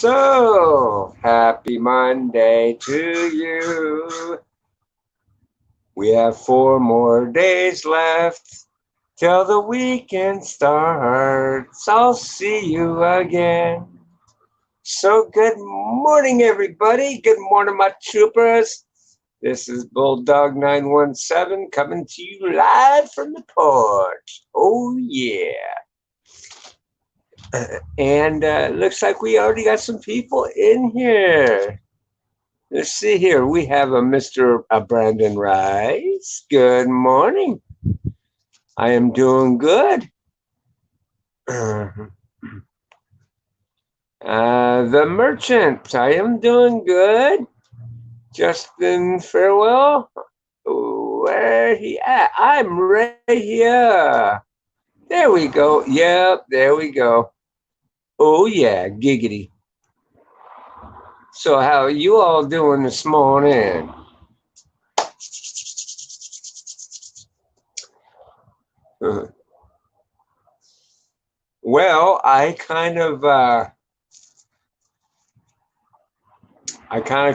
So, happy Monday to you. We have 4 more days left till the weekend starts. I'll see you again. So, good morning, everybody. Good morning, my troopers. This is Bulldog 917 coming to you live from the porch. Oh, yeah. And looks like we already got some people in here. Let's see here. We have a Mr. Brandon Rice. Good morning. I am doing good. The merchant. I am doing good. Justin Farewell. Where he at? I'm right here. There we go. Yep, there we go. Oh yeah, giggity. So how are you all doing this morning? Well, I kind of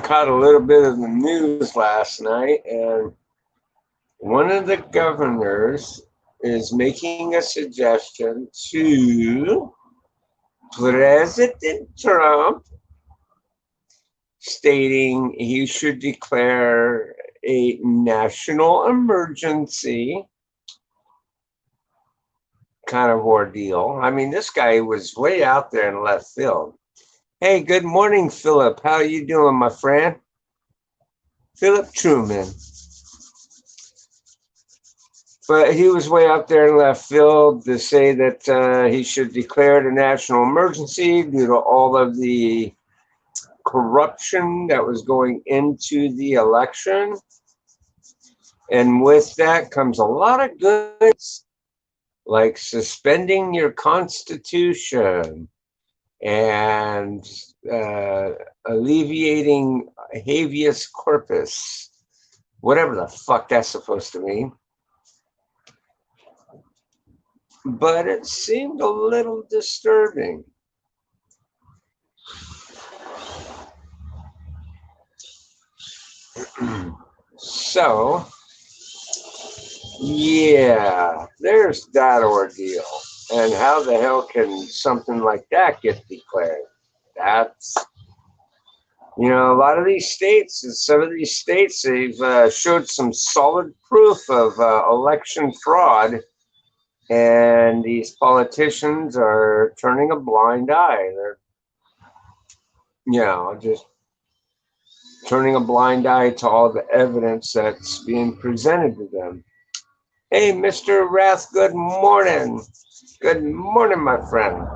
caught a little bit of the news last night, and one of the governors is making a suggestion to President Trump, stating he should declare a national emergency kind of ordeal. I mean, this guy was way out there in left field. Hey, good morning, Philip. How are you doing, my friend? Philip Truman. But he was way out there in left field to say that he should declare a national emergency due to all of the corruption that was going into the election. And with that comes a lot of goods, like suspending your constitution and alleviating habeas corpus, whatever the fuck that's supposed to mean. But it seemed a little disturbing. So, yeah, there's that ordeal. And how the hell can something like that get declared? That's, a lot of these states, some of these states, they've showed some solid proof of election fraud. And these politicians are turning a blind eye. They're, just turning a blind eye to all the evidence that's being presented to them. Hey, Mr. Rath, good morning. Good morning, my friend.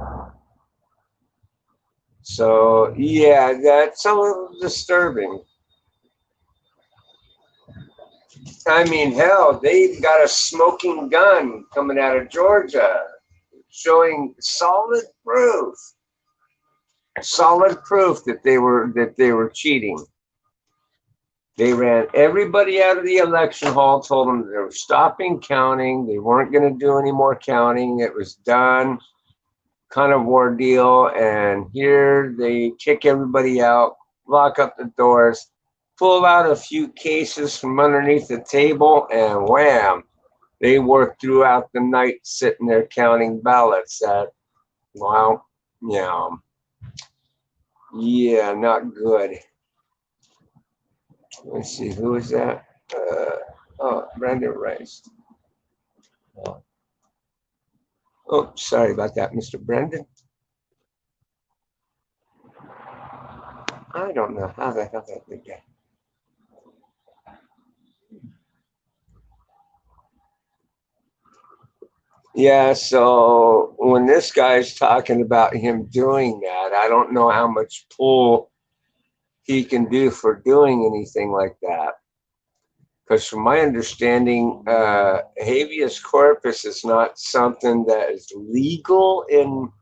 So, yeah, that's a little disturbing. I mean, hell, they've got a smoking gun coming out of Georgia showing solid proof that they were cheating. They ran everybody out of the election hall, told them they were stopping counting. They weren't going to do any more counting. It was done, kind of ordeal. And here they kick everybody out, lock up the doors, pull out a few cases from underneath the table, and wham, they worked throughout the night sitting there counting ballots. Yeah, not good. Let's see, who is that? Brandon Rice. Oh, sorry about that, Mr. Brandon. I don't know how the hell that did that. Yeah, so when this guy's talking about him doing that, I don't know how much pull he can do for doing anything like that. Because from my understanding, habeas corpus is not something that is legal in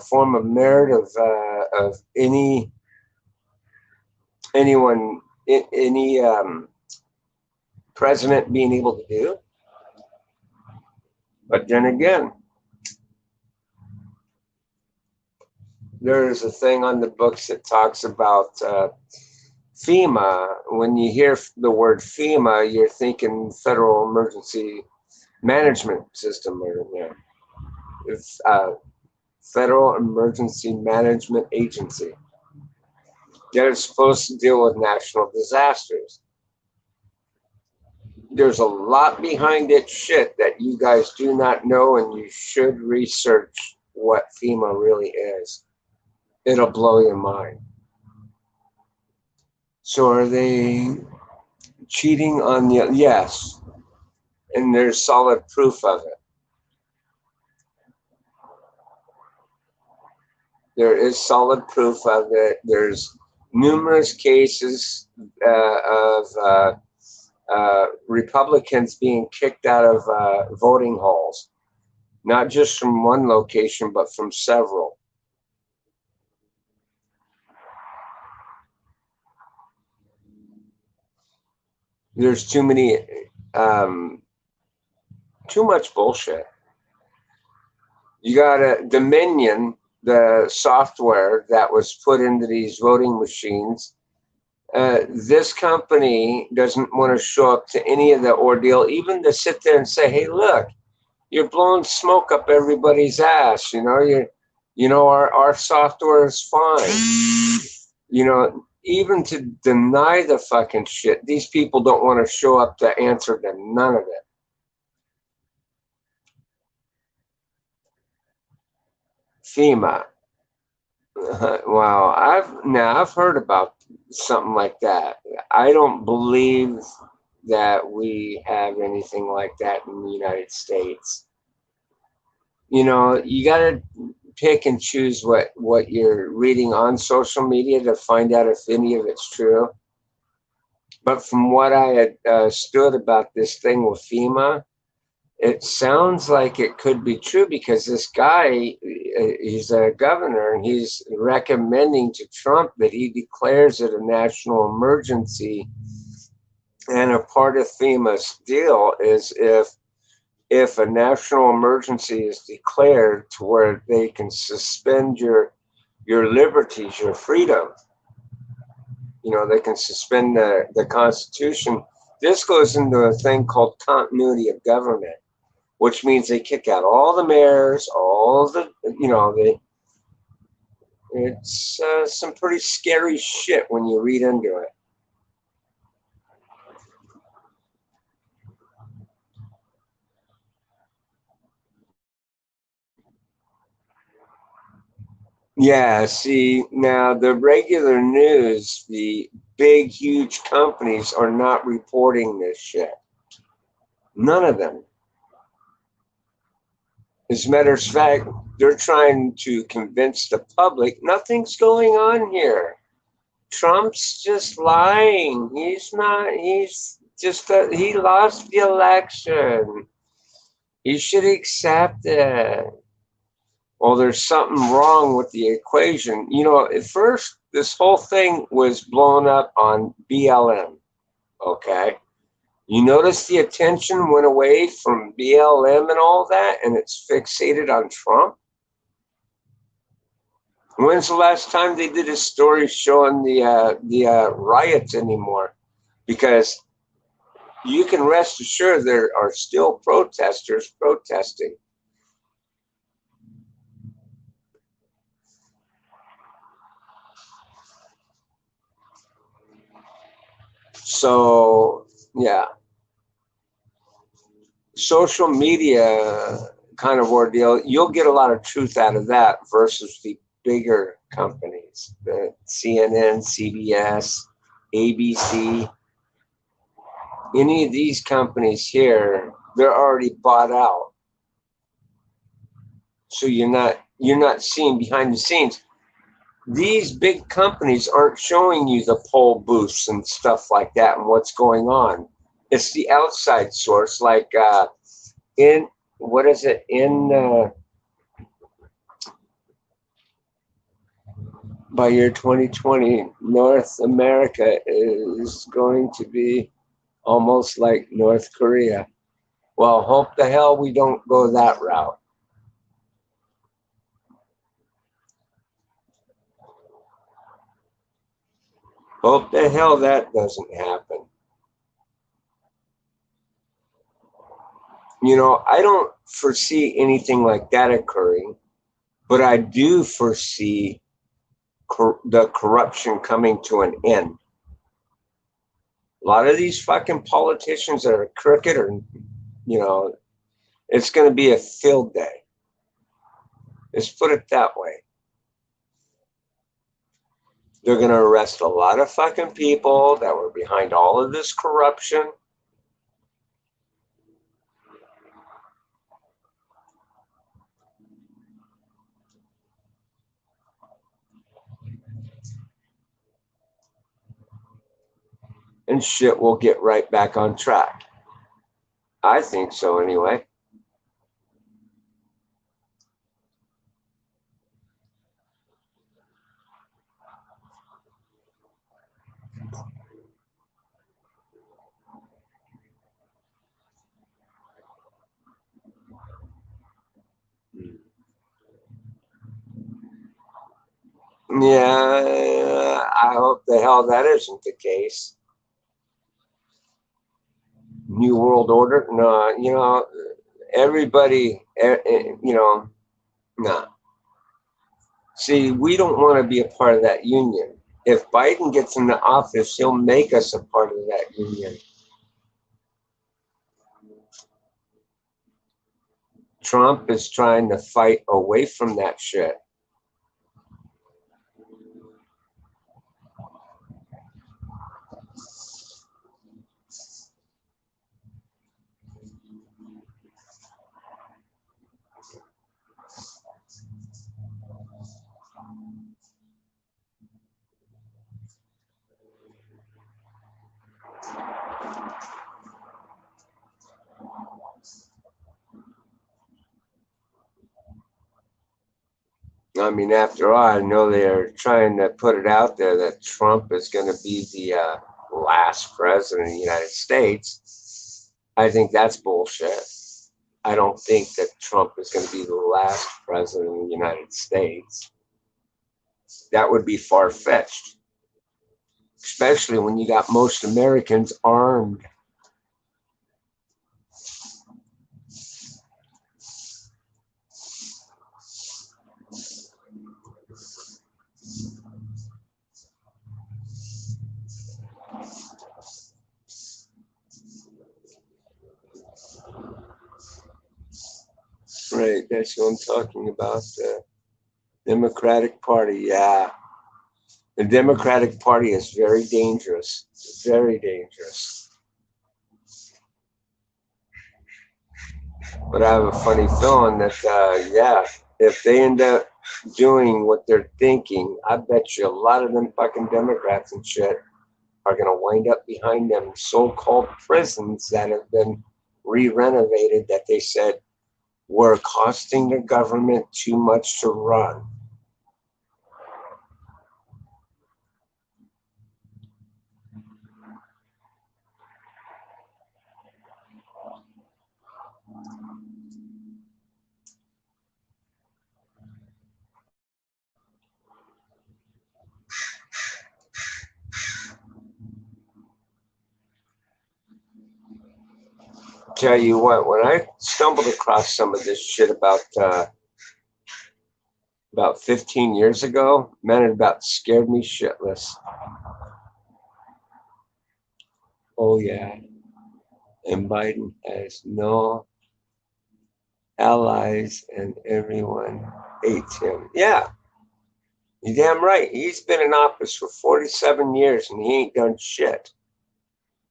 form of merit of anyone, any president being able to do. But then again, there's a thing on the books that talks about FEMA. When you hear the word FEMA, you're thinking Federal Emergency Management System, or it's Federal Emergency Management Agency. They're supposed to deal with national disasters. There's a lot behind it shit that you guys do not know, and you should research what FEMA really is. It'll blow your mind. So are they cheating on the? Yes, and there's solid proof of it. There is solid proof of it. There's numerous cases of Republicans being kicked out of voting halls, not just from one location, but from several. There's too many, too much bullshit. You got a Dominion, the software that was put into these voting machines. This company doesn't want to show up to any of the ordeal, even to sit there and say, "Hey, look, you're blowing smoke up everybody's ass. Our software is fine." Even to deny the fucking shit, these people don't want to show up to answer to none of it. FEMA. Wow, I've heard about something like that. I don't believe that we have anything like that in the United States. You got to pick and choose what you're reading on social media to find out if any of it's true. But from what I had stood about this thing with FEMA, it sounds like it could be true, because this guy, he's a governor, and he's recommending to Trump that he declares it a national emergency. And a part of FEMA's deal is if a national emergency is declared, to where they can suspend your liberties, your freedom. They can suspend the Constitution. This goes into a thing called continuity of government, which means they kick out all the mayors, it's some pretty scary shit when you read into it. Yeah, see, now the regular news, the big, huge companies are not reporting this shit. None of them. As a matter of fact, they're trying to convince the public nothing's going on here. Trump's just lying. He's not, he lost the election. He should accept it. Well, there's something wrong with the equation. At first, this whole thing was blown up on BLM. Okay. You notice the attention went away from BLM and all that, and it's fixated on Trump. When's the last time they did a story showing the riots anymore? Because you can rest assured there are still protesters protesting. So, yeah. Social media kind of ordeal, you'll get a lot of truth out of that versus the bigger companies, the CNN, CBS, ABC. Any of these companies here, they're already bought out. So you're not seeing behind the scenes. These big companies aren't showing you the poll booths and stuff like that and what's going on. It's the outside source, like by year 2020, North America is going to be almost like North Korea. Well, hope the hell we don't go that route. Hope the hell that doesn't happen. You know, I don't foresee anything like that occurring, but I do foresee the corruption coming to an end. A lot of these fucking politicians that are crooked are, you know, it's going to be a field day. Let's put it that way. They're going to arrest a lot of fucking people that were behind all of this corruption. And shit will get right back on track. I think so anyway. Yeah, I hope the hell that isn't the case. New World Order? No, you know, everybody, you know, no. See, we don't want to be a part of that union. If Biden gets in the office, he'll make us a part of that union. Trump is trying to fight away from that shit. I mean, after all, I know they're trying to put it out there that Trump is going to be the last president of the United States. I think that's bullshit. I don't think that Trump is going to be the last president of the United States. That would be far-fetched, especially when you got most Americans armed. Right, that's what I'm talking about. The Democratic Party, yeah. The Democratic Party is very dangerous. Very dangerous. But I have a funny feeling that, yeah, if they end up doing what they're thinking, I bet you a lot of them fucking Democrats and shit are going to wind up behind them so-called prisons that have been re-renovated that they said were costing the government too much to run. Tell you what, when I stumbled across some of this shit about 15 years ago, man, it about scared me shitless. Oh yeah, and Biden has no allies, and everyone hates him. Yeah, you're damn right. He's been in office for 47 years, and he ain't done shit.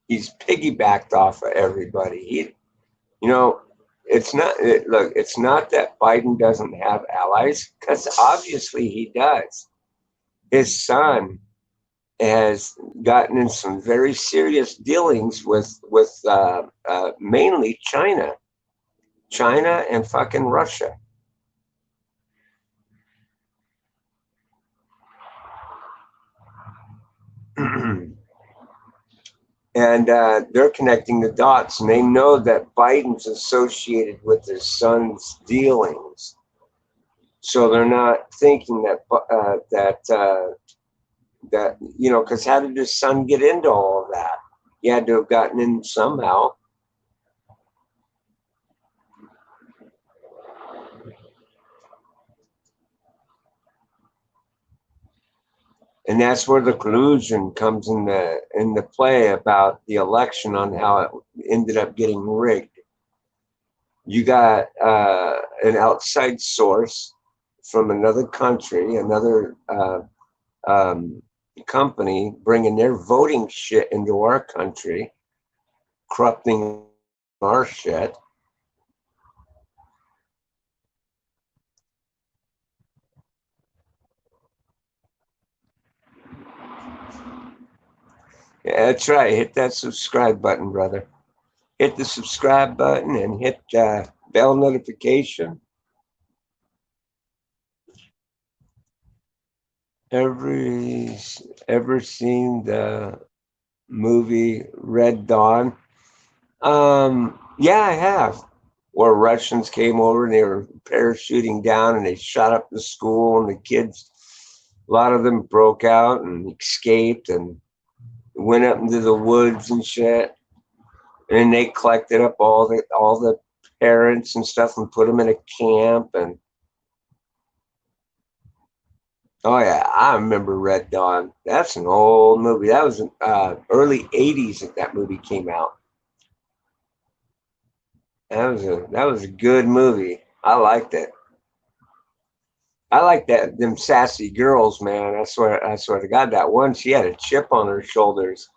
He's piggybacked off of everybody. You know, look, it's not that Biden doesn't have allies, because obviously he does. His son has gotten in some very serious dealings with mainly China and fucking Russia. And they're connecting the dots, and they know that Biden's associated with his son's dealings. So they're not thinking that That, you know, because how did his son get into all of that? He had to have gotten in somehow. And that's where the collusion comes in the play about the election on how it ended up getting rigged. You got an outside source from another country, another um, company bringing their voting shit into our country, corrupting our shit. Yeah, that's right. Hit that subscribe button, brother. Hit the subscribe button and hit bell notification. Every ever seen the movie Red Dawn? Yeah, I have. Where Russians came over and they were parachuting down and they shot up the school and the kids, a lot of them broke out and escaped and went up into the woods and shit. And they collected up all the parents and stuff and put them in a camp. And oh yeah, I remember Red Dawn. That's an old movie. That was early '80s that that movie came out. That was a good movie. I liked it. I like that them sassy girls, man. I swear to God, that one she had a chip on her shoulders.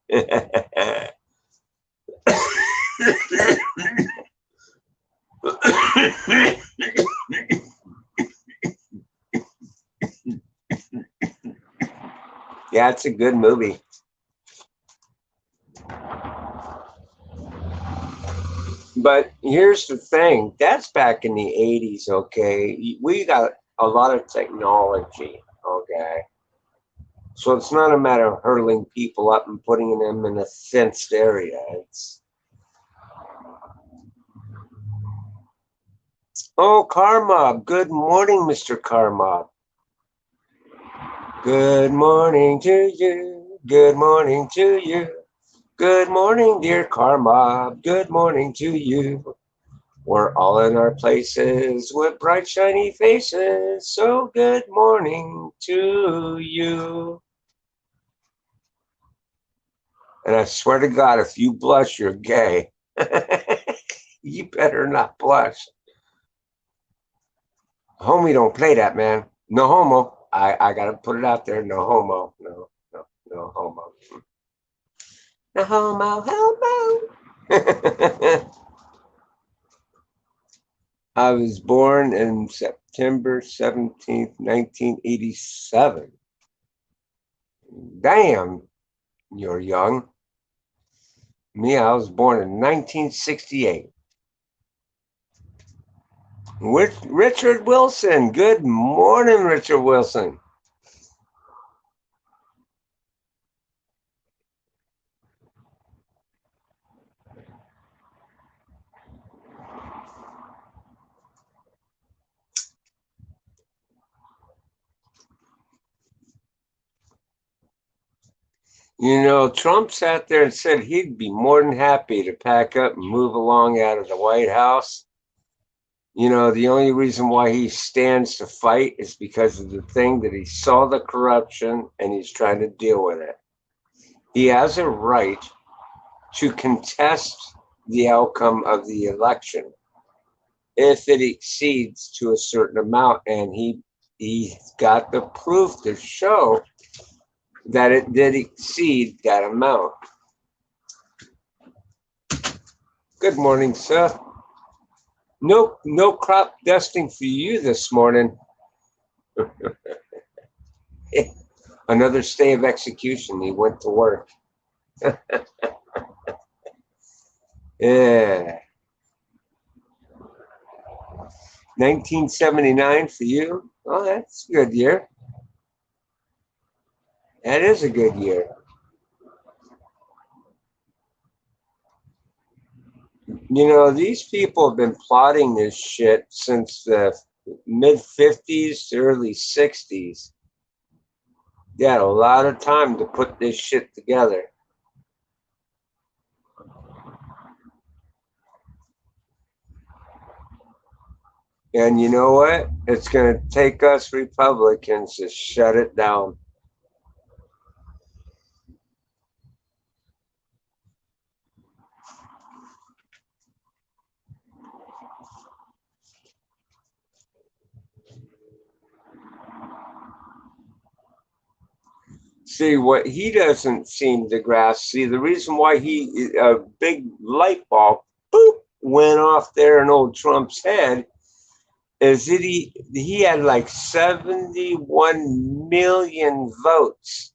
Yeah, it's a good movie. But here's the thing, that's back in the '80s, okay? We got a lot of technology, okay? So it's not a matter of hurling people up and putting them in a fenced area. It's oh, Karma. Good morning, Mr. Karma. Good morning to you. Good morning to you. Good morning, dear Karma. Good morning to you. We're all in our places with bright, shiny faces. So good morning to you. And I swear to God, if you blush, you're gay. You better not blush. Homie, don't play that, man. No homo. I gotta put it out there. No homo. No, no, no homo. No homo, homo. I was born in September 17th, 1987. Damn, you're young. Me, I was born in 1968. With Richard Wilson. Good morning, Richard Wilson. You know, Trump sat there and said he'd be more than happy to pack up and move along out of the White House. You know, the only reason why he stands to fight is because of the thing that he saw the corruption and he's trying to deal with it. He has a right to contest the outcome of the election if it exceeds to a certain amount, and he's got the proof to show that it did exceed that amount. Good morning, sir. Nope, no crop dusting for you this morning. Another stay of execution. He went to work. Yeah. 1979 for you. Oh, that's a good year. That is a good year. You know, these people have been plotting this shit since the mid 50s to early 60s. They had a lot of time to put this shit together. And you know what? It's going to take us Republicans to shut it down. See, what he doesn't seem to grasp, see, the reason why a big light bulb, boop, went off there in old Trump's head is that he had like 71 million votes,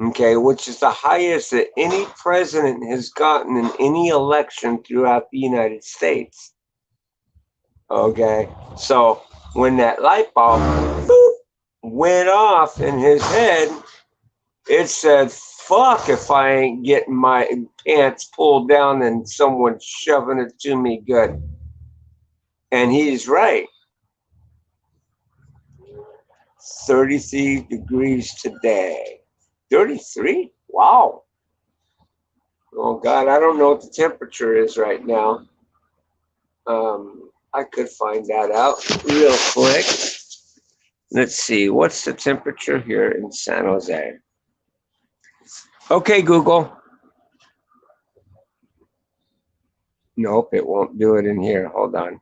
okay, which is the highest that any president has gotten in any election throughout the United States. Okay, so when that light bulb boop, went off in his head, it said, fuck if I ain't getting my pants pulled down and someone shoving it to me good. And he's right. 33 degrees today. 33? Wow. Oh, God, I don't know what the temperature is right now. I could find that out real quick. Let's see. What's the temperature here in San Jose? Okay, Google. Nope, it won't do it in here. Hold on.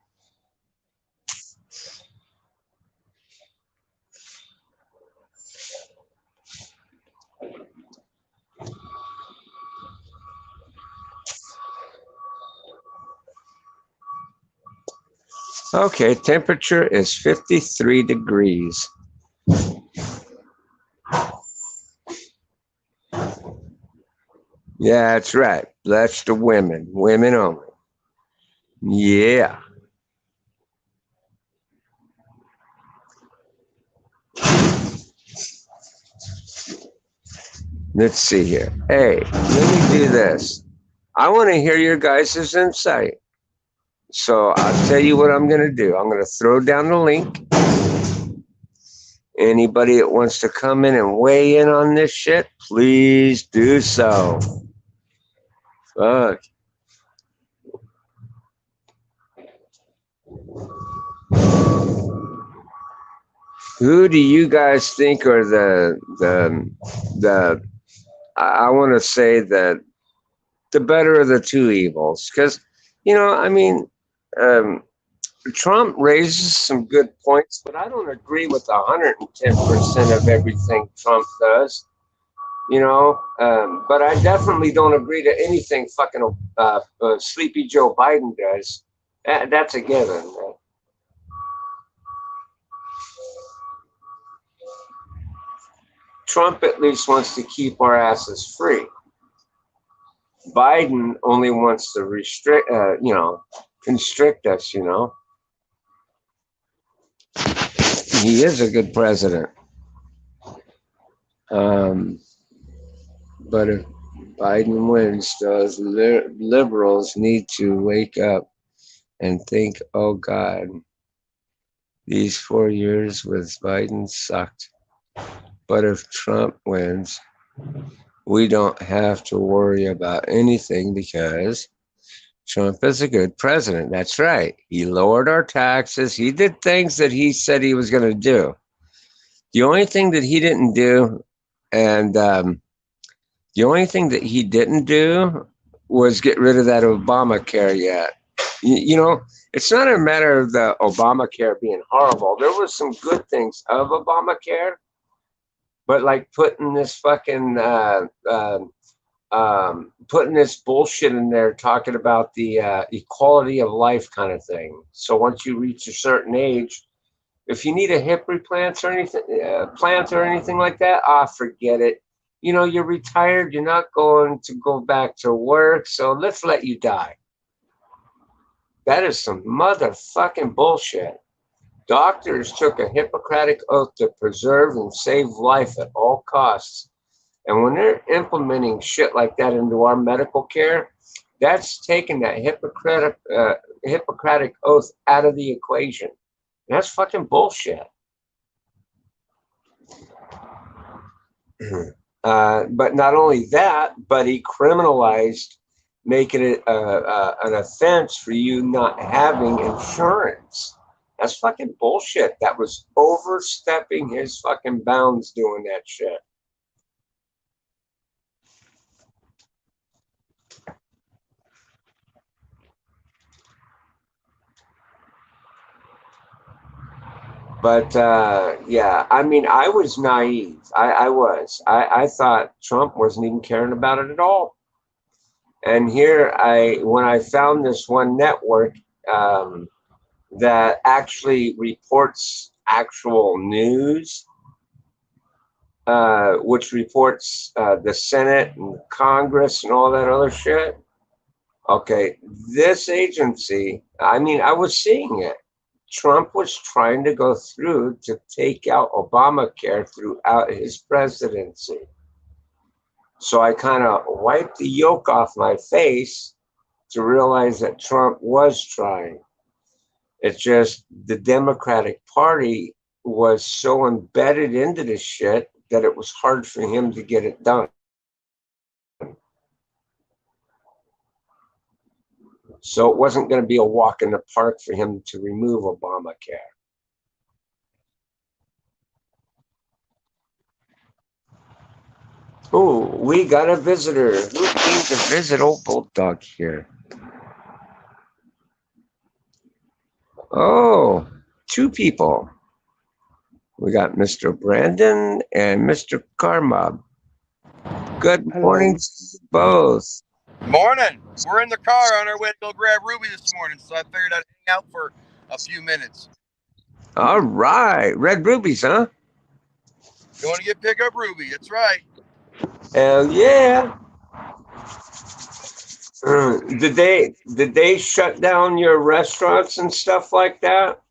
Okay, temperature is 53 degrees. Yeah, that's right. That's the women. Women only. Yeah. Let's see here. Hey, let me do this. I want to hear your guys' insight. So I'll tell you what I'm going to do. I'm going to throw down the link. Anybody that wants to come in and weigh in on this shit, please do so. Fuck. Who do you guys think are the I want to say that the better of the two evils? Because, I mean, Trump raises some good points, but I don't agree with 110% of everything Trump does. But I definitely don't agree to anything fucking Sleepy Joe Biden does. That's a given. Trump at least wants to keep our asses free. Biden only wants to constrict us, He is a good president. But if Biden wins, those liberals need to wake up and think, oh God, these 4 years with Biden sucked. But if Trump wins, we don't have to worry about anything because Trump is a good president. That's right. He lowered our taxes. He did things that he said he was going to do. The only thing that he didn't do, and the only thing that he didn't do was get rid of that Obamacare yet. It's not a matter of the Obamacare being horrible. There was some good things of Obamacare, but like putting this fucking putting this bullshit in there, talking about the equality of life kind of thing. So once you reach a certain age, if you need a hip replant or anything like that, forget it. You're retired. You're not going to go back to work. So let's let you die. That is some motherfucking bullshit. Doctors took a Hippocratic oath to preserve and save life at all costs. And when they're implementing shit like that into our medical care, that's taking that Hippocratic oath out of the equation. And that's fucking bullshit. But not only that, but he criminalized making it an offense for you not having insurance. That's fucking bullshit. That was overstepping his fucking bounds doing that shit. But yeah, I mean, I was naive. I was. I thought Trump wasn't even caring about it at all. And here when I found this one network um, that actually reports actual news, which reports the Senate and Congress and all that other shit. Okay, this agency, I mean, I was seeing it. Trump was trying to go through to take out Obamacare throughout his presidency. So I kind of wiped the yoke off my face to realize that Trump was trying. It's just the Democratic Party was so embedded into this shit that it was hard for him to get it done. So it wasn't going to be a walk in the park for him to remove Obamacare. Oh, we got a visitor. Who came to visit old Bulldog here? Oh, two people. We got Mr. Brandon and Mr. Karma. Good morning to you both. Morning. We're in the car on our way to go grab Ruby this morning, so I figured I'd hang out for a few minutes. All right. Red rubies, huh? Going to pick up Ruby. That's right. Hell yeah. Did they shut down your restaurants and stuff like that?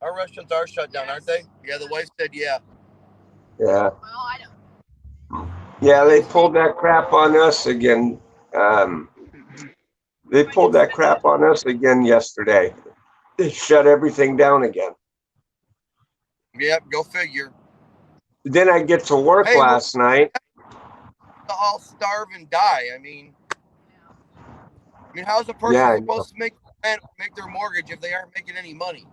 Our restaurants are shut down, aren't they? Yeah, the wife said yeah. Yeah. Yeah, they pulled that crap on us again. They pulled that crap on us again yesterday. They shut everything down again. Yep, go figure. Then I get to work last night. All starve and die. I mean, how's a person supposed to make their mortgage if they aren't making any money?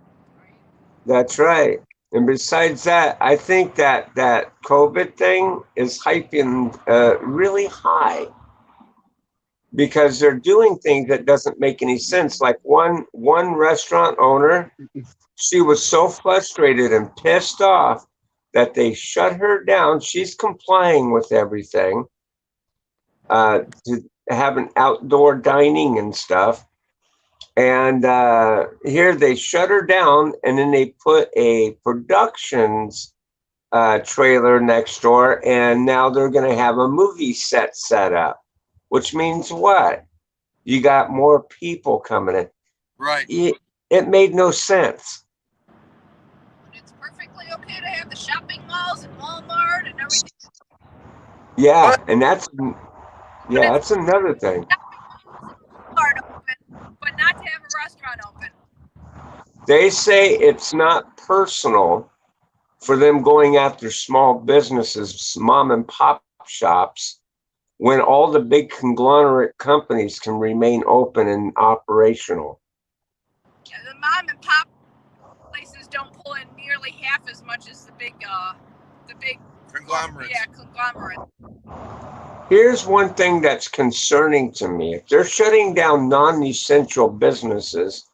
That's right. And besides that, I think that COVID thing is hyping really high because they're doing things that doesn't make any sense. Like one restaurant owner, she was so frustrated and pissed off that they shut her down. She's complying with everything to have an outdoor dining and stuff. And here they shut her down, and then they put a productions trailer next door, and now they're going to have a movie set up, which means what? You got more people coming in. Right. It made no sense. It's perfectly okay to have the shopping malls and Walmart and everything. Yeah, and that's another thing. But not to have a restaurant open. They say it's not personal for them going after small businesses, mom and pop shops, when all the big conglomerate companies can remain open and operational. Yeah, the mom and pop places don't pull in nearly half as much as the big conglomerates. Yeah, conglomerate. Here's one thing that's concerning to me. If they're shutting down non-essential businesses,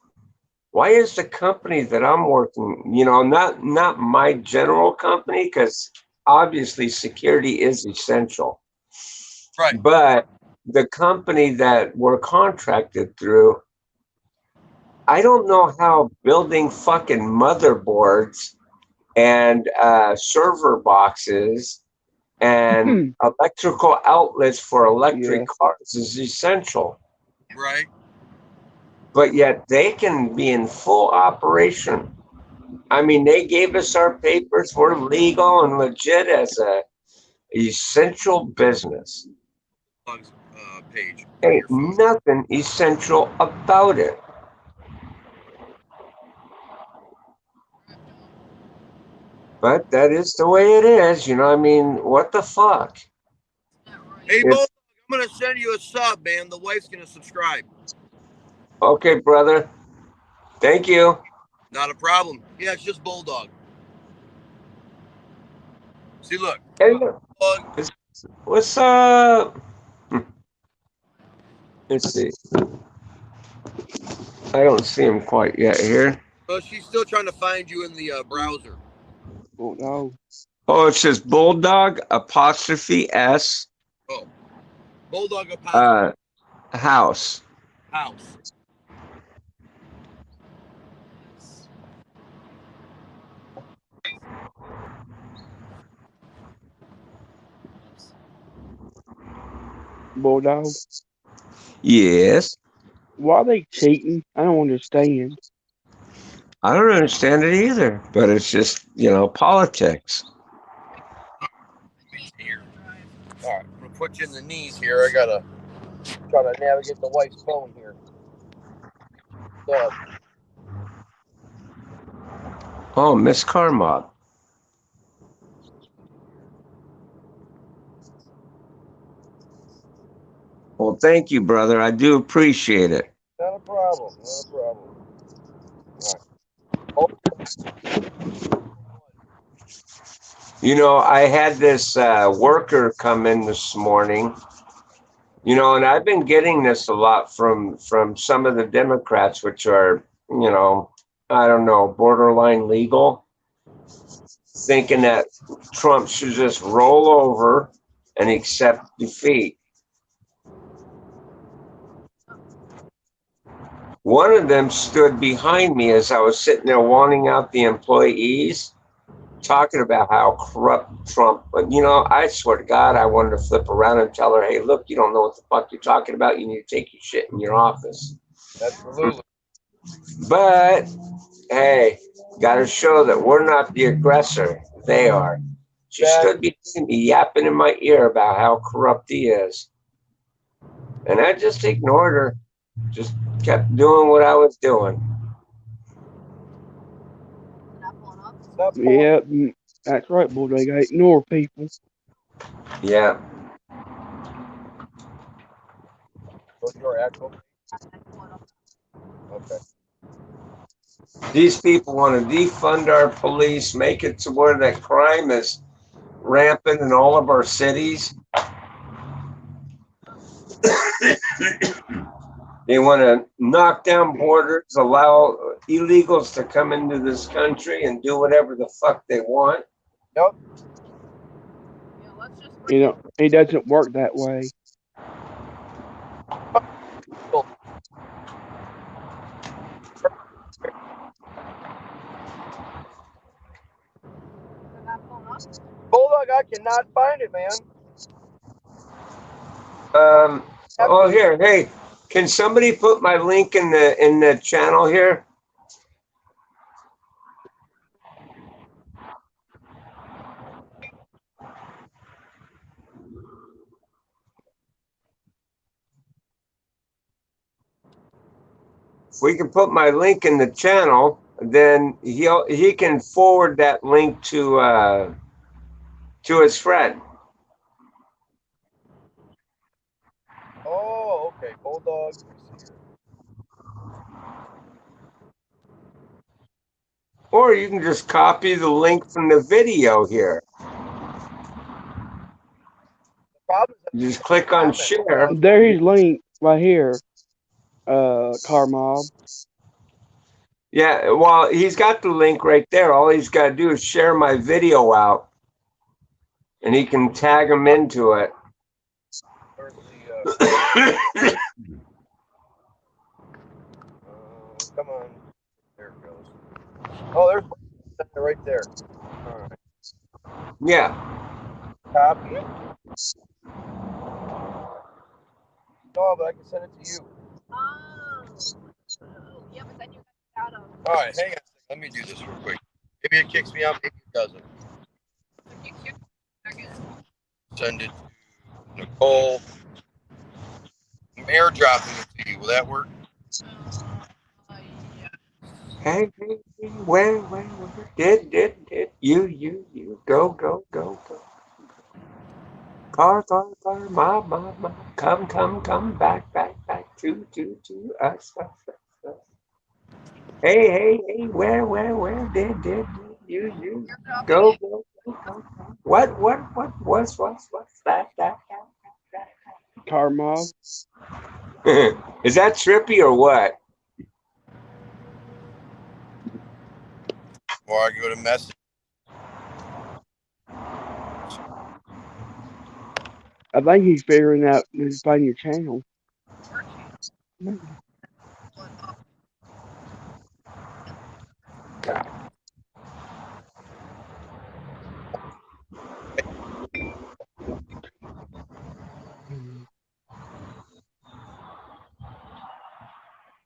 why is the company that I'm working, not my general company, because obviously security is essential. Right. But the company that we're contracted through, I don't know how building fucking motherboards and server boxes and electrical outlets for electric cars is essential. Right. But yet they can be in full operation. I mean, they gave us our papers. We're legal and legit as a essential business. Page. Ain't nothing essential about it. But that is the way it is. You know, I mean, what the fuck? Hey, It's Bulldog, I'm gonna send you a sub, man. The wife's gonna subscribe. okay, brother. Thank you. Not a problem. Yeah, it's just Bulldog. See, look. Hey, Bulldog. what's up? Let's see. I don't see him quite yet here. Oh, she's still trying to find you in the browser. Oh no. Oh, it says bulldog apostrophe s Oh, Bulldog apostrophe house. house. Bulldog. Yes. Why are they cheating? I don't understand. I don't understand it either, but it's just, you know, politics. Here. All right, I'm gonna put you in the knees here. I gotta try to navigate the wife's phone here. Oh, Miss Carmob. Well, thank you, brother. I do appreciate it. Not a problem. Not a problem. All right. You know, I had this worker come in this morning. You know, and I've been getting this a lot from some of the Democrats, which are, you know, I don't know, borderline legal, thinking that Trump should just roll over and accept defeat. One of them stood behind me as I was sitting there wanting out the employees, talking about how corrupt Trump. But, you know, I swear to God, I wanted to flip around and tell her, hey, look, you don't know what the fuck you're talking about. You need to take your shit in your office. Absolutely. But, hey, got to show that we're not the aggressor. They are. She stood behind me, yapping in my ear about how corrupt he is. And I just ignored her. Just kept doing what I was doing. Yeah, that's right, Bulldog. I ignore people. Yeah. Go to your actual. Okay. These people want to defund our police, make it to where that crime is rampant in all of our cities. They want to knock down borders, allow illegals to come into this country and do whatever the fuck they want. Yep. You know, it doesn't work that way. Bulldog, I cannot find it, man. Oh, here, hey, can somebody put my link in the channel here? If we can put my link in the channel, then he can forward that link to his friend. Oh, okay. Bulldog. Or you can just copy the link from the video here. You just click on share. There's his link right here, Car Mob. Yeah, well, he's got the link right there. All he's got to do is share my video out, and he can tag him into it. Come on. There it goes. Oh, there's right there. All right. Yeah. Copy. No, but I can send it to you. Yeah, but then you got out of. All right, hang on a second. Let me do this real quick. Maybe it kicks me out, maybe it doesn't. Send it to Nicole. I'm airdropping it to you. Will that work? Yeah. Hey, hey, hey, where, did, you, go. Car, ma, come, back, to us. Hey, where, did, you, go. What, what's that? Car mob. Is that trippy or what? Or I go to message. I think he's figuring out to find your channel.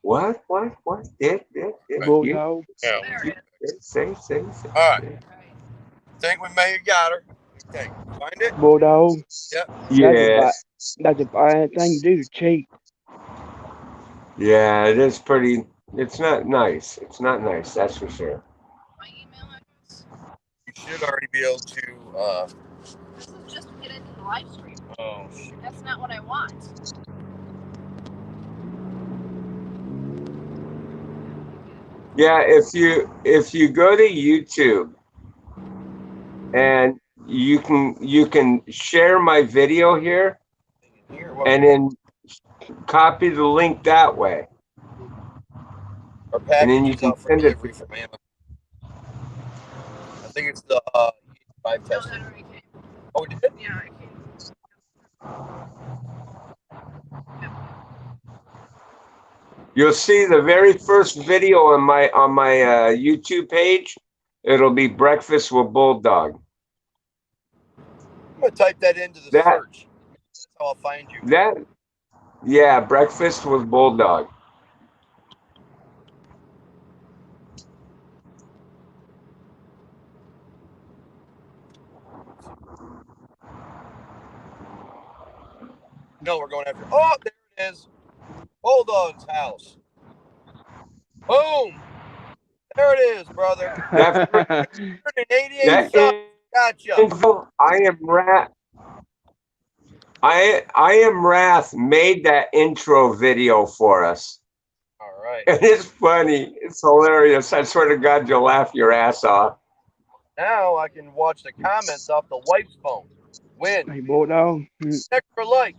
What, did, Bulldog. Yeah. say. All right. Think we may have got her. Okay. Find it? Bulldog. Yep. Yes. That's a bad thing to do to cheat. Yeah, it is pretty. It's not nice. It's not nice. That's for sure. My email address. You should already be able to. This is just to get into the live stream. Oh, shit. That's not what I want. Yeah, if you go to YouTube and you can share my video here Here, what? and then copy the link that way, Our and then package you is can out for send it. delivery from Amazon. I think it's the 5 No, test. that already came. Oh, it did? Yeah, it came. You'll see the very first video on my YouTube page. It'll be breakfast with bulldog. I'm going to type that into the That search. That's how I'll find you. Yeah, breakfast with bulldog. No, we're going after. Oh, there it is. Bulldog's house. Boom. There it is, brother. That 188 subs. Gotcha. info, I am Wrath made that intro video for us. All right. And it's funny. It's hilarious. I swear to God, you'll laugh your ass off. Now I can watch the comments off the wife's phone. Win. Hey, Bulldog. Extra like.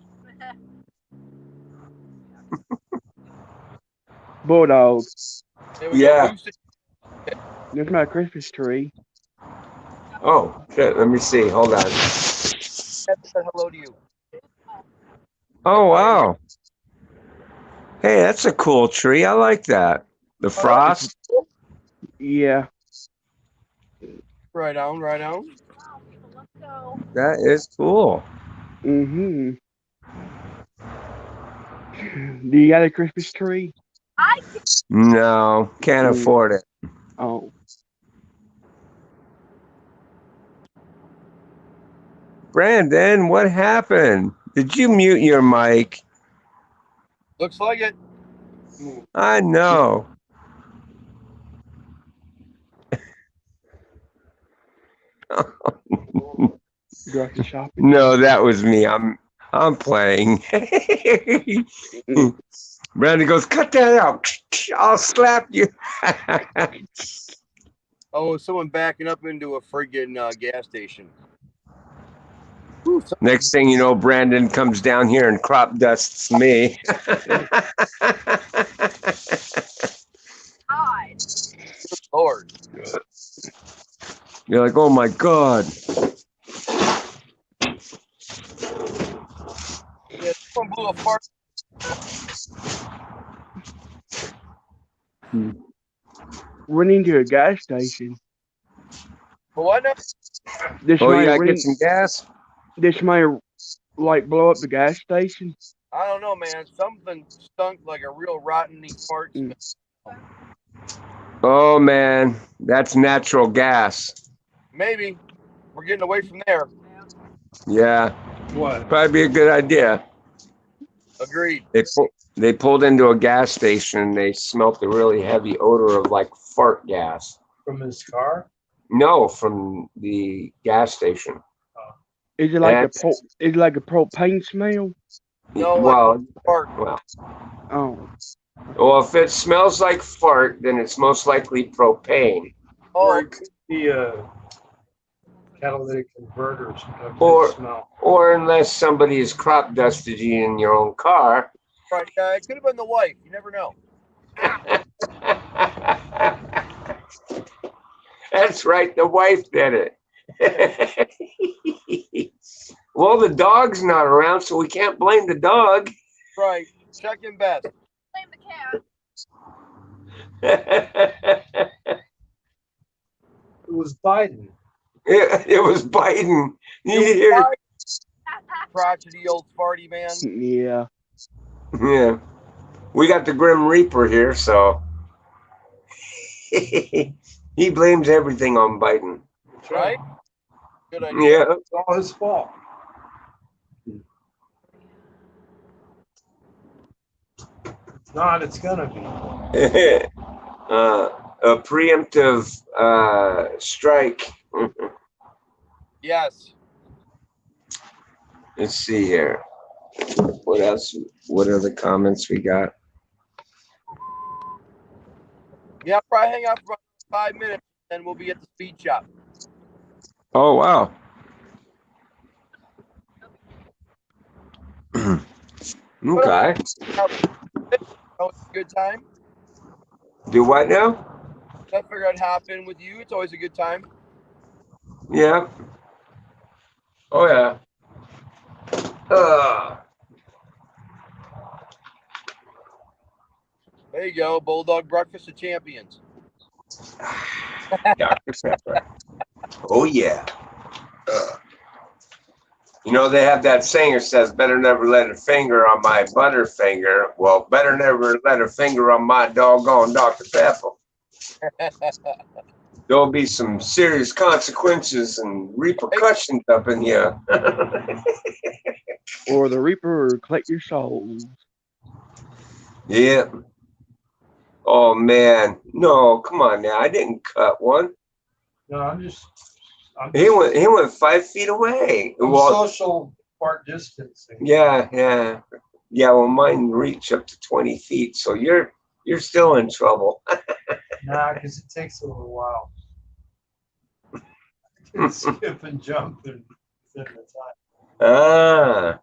Bulldog. There we Yeah. go. There's my Christmas tree. Oh, shit. Let me see. Hold on. Hello to you. Oh, wow. Hey, that's a cool tree. I like that. The frost. Yeah. Right on, right on. Wow, people, let's go. That is cool. Mm-hmm. Do you got a Christmas tree? No, can't afford it. Oh. Brandon, what happened? Did you mute your mic? Looks like it. I know. Grocery shopping. No, that was me. I'm playing. Brandon goes, cut that out. I'll slap you. Oh, someone backing up into a friggin' gas station. Next thing you know, Brandon comes down here and crop dusts me. God. Lord. You're like, oh my God. Yeah, someone blew a fart. Went into a gas station. But what now? Oh, you gotta get some gas? Did somebody like blow up the gas station? I don't know, man. Something stunk like a real rotten fart smell. Oh man, that's natural gas. Maybe. We're getting away from there. Yeah. What? Probably be a good idea. Agreed. They pulled into a gas station and they smelt the really heavy odor of like fart gas. From his car? No, from the gas station. Is it like That's- is it like a propane smell? No, well, fart. Oh, well, if it smells like fart, then it's most likely propane. Or Oh, it could be a catalytic converter. Or- Smell. Or unless somebody has crop dusted you in your own car. right. It could have been the wife. You never know. That's right, the wife did it. Well, the dog's not around, so we can't blame the dog. Right. Second best. Blame the cat. It was Biden. It was Biden. You It was hear? fine. Crotchety old farty man. yeah. Yeah. We got the Grim Reaper here, so he blames everything on Biden. That's Right? Good idea. Yeah. It's all his fault. It's not, it's gonna be. A preemptive strike. Yes. Let's see here. What else? What are the comments we got? Yeah, I'll probably hang out for about 5 minutes, then we'll be at the speed shop. Oh, wow. Okay. Oh, it's a good time. Do what now? I figure I'd hop in with you. It's always a good time. Yeah. Oh, yeah. There you go. Bulldog Breakfast of Champions. Dr. Pepper. Oh, yeah. You know, they have that saying that says, better never let a finger on my butterfinger. Well, better never let a finger on my doggone Dr. Pepper. There'll be some serious consequences and repercussions up in here. Or the Reaper will collect your soul. Yeah. Oh, man. No, come on now. I didn't cut one. No, I'm He went 5 feet away. Well, social part distancing. yeah. Well, mine reached up to 20 feet, so you're still in trouble. Nah, because it takes a little while. I can skip and jump within the time. Ah.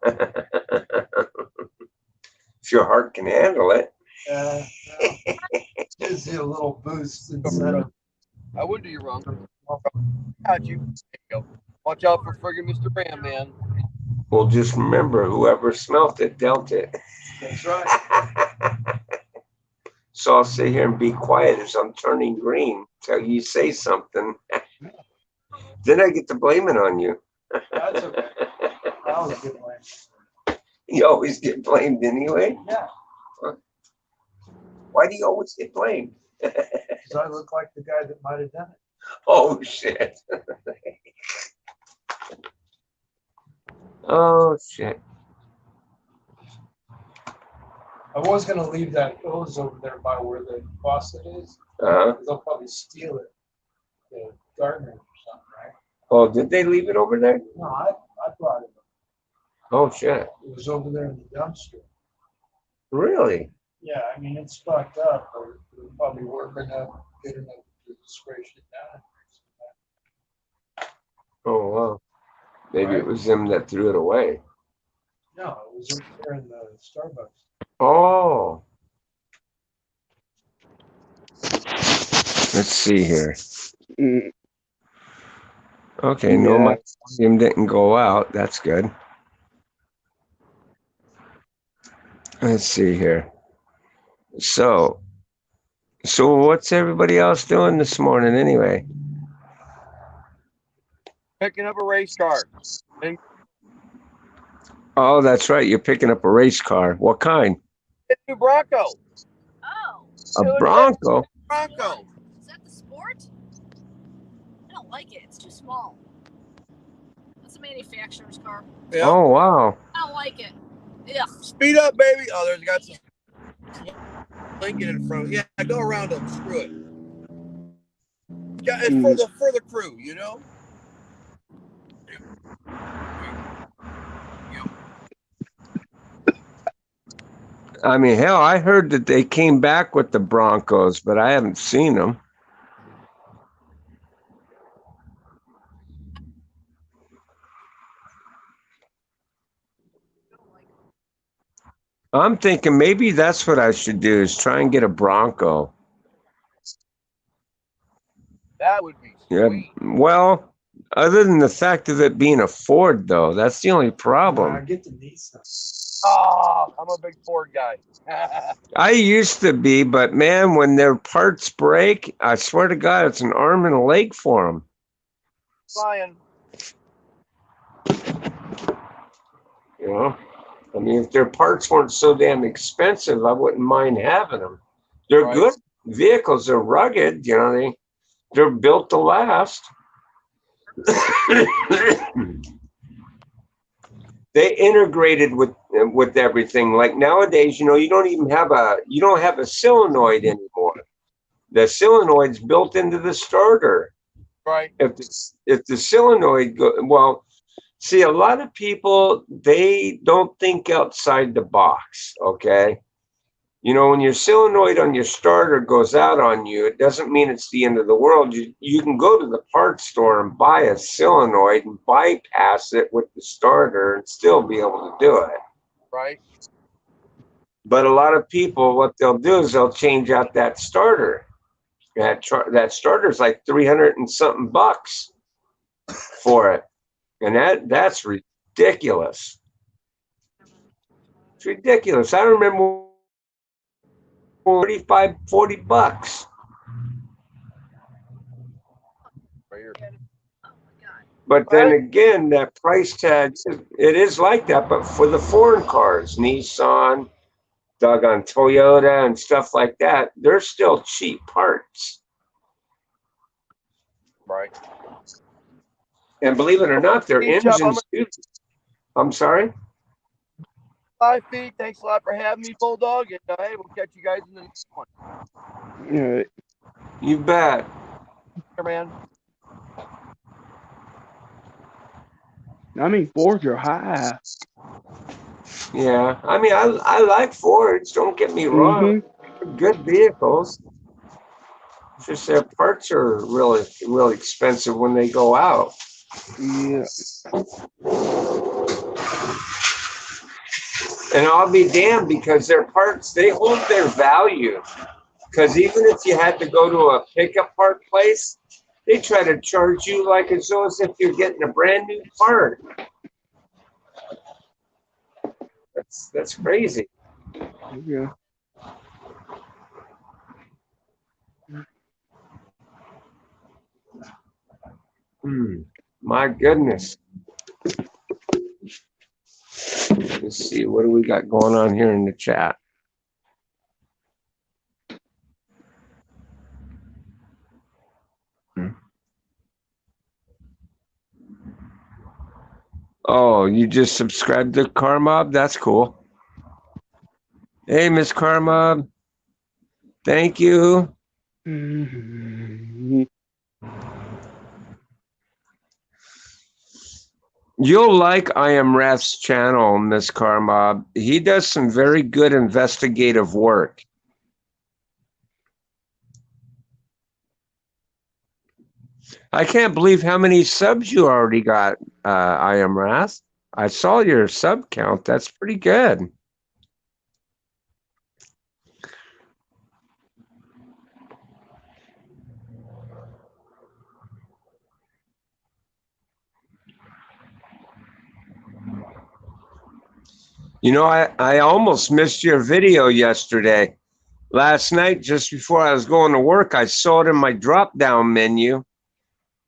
If your heart can handle it. No. Gives you a little boost instead I wouldn't do you wrong. Got you. There you go. Watch out for friggin' Mr. Ram, man. Well, just remember, whoever smelt it dealt it. That's right. So I'll sit here and be quiet as I'm turning green till you say something. Then I get to blame it on you. That's okay. I always get blamed. You always get blamed anyway. Yeah, Why do you always get blamed? because I look like the guy that might have done it. Oh, shit. Oh, shit. I was going to leave that hose over there by where the faucet is. Uh-huh. They'll probably steal it. The gardener or something, right? Oh, did they leave it over there? No, I brought it. Oh, shit. It was over there in the dumpster. Really? Yeah, I mean, it's fucked up, but we're probably working up, good enough to spray shit down. Oh, wow. Maybe Right. it was them that threw it away. No, it was over there in the Starbucks. Oh. Let's see here. Mm, Okay, no, Yeah. my volume didn't go out. That's good. Let's see here. So what's everybody else doing this morning anyway? Picking up a race car. Oh, that's right. You're picking up a race car. What kind? It's a new Bronco. Oh, A Bronco? Bronco. is that the Sport? I don't like it. It's too small. That's a manufacturer's car. Yeah. Oh, wow. I don't like it. Ugh. Speed up, baby. Oh, there's got some Lincoln in front. Yeah, go around them. Screw it. Yeah, it's for the crew, you know. I mean, hell, I heard that they came back with the Broncos, but I haven't seen them. I'm thinking maybe that's what I should do is try and get a Bronco. That would be Yeah. sweet. Well, other than the fact of it being a Ford, though, that's the only problem. Get the Nissan. Oh, I'm a big Ford guy. I used to be, but man, when their parts break, I swear to God, it's an arm and a leg for them. Flying. You know, I mean, if their parts weren't so damn expensive, I wouldn't mind having them. They're Right. good vehicles. They're rugged. You know, they're built to last. They integrated with everything. Like nowadays, you know, you don't have a solenoid anymore. The solenoid's built into the starter. Right. If the solenoid see, a lot of people, they don't think outside the box. Okay. You know, when your solenoid on your starter goes out on you, it doesn't mean it's the end of the world. You can go to the parts store and buy a solenoid and bypass it with the starter and still be able to do it. Right. But a lot of people, what they'll do is they'll change out that starter. That starter's like 300 and something bucks for it. And that's ridiculous. It's ridiculous. I remember 35, 40 bucks. Right here. Oh my god. But then again, that price tag, it is like that. But for the foreign cars, Nissan, doggone Toyota, and stuff like that, they're still cheap parts. Right. And believe it or not, their Hey, Chubb, engines too. I'm sorry? 5 feet. Thanks a lot for having me, Bulldog. And hey, we'll catch you guys in the next one. Yeah. You bet. Here, man. I mean, Fords are high. Yeah. I mean, I like Fords, don't get me wrong. They're good vehicles. It's just their parts are really, really expensive when they go out. Yeah. And I'll be damned, because their parts, they hold their value. Because even if you had to go to a pickup part place, they try to charge you like as though as if you're getting a brand new part. That's crazy. Yeah. My goodness. Let's see, what do we got going on here in the chat? Oh, you just subscribed to Carmob? That's cool. Hey, Miss Carmob. Thank you. You'll like I Am Ref's channel, Miss Carmob. He does some very good investigative work. I can't believe how many subs you already got, I Am Ref. I saw your sub count. That's pretty good. You know, I almost missed your video yesterday. Last night, just before I was going to work, I saw it in my drop-down menu.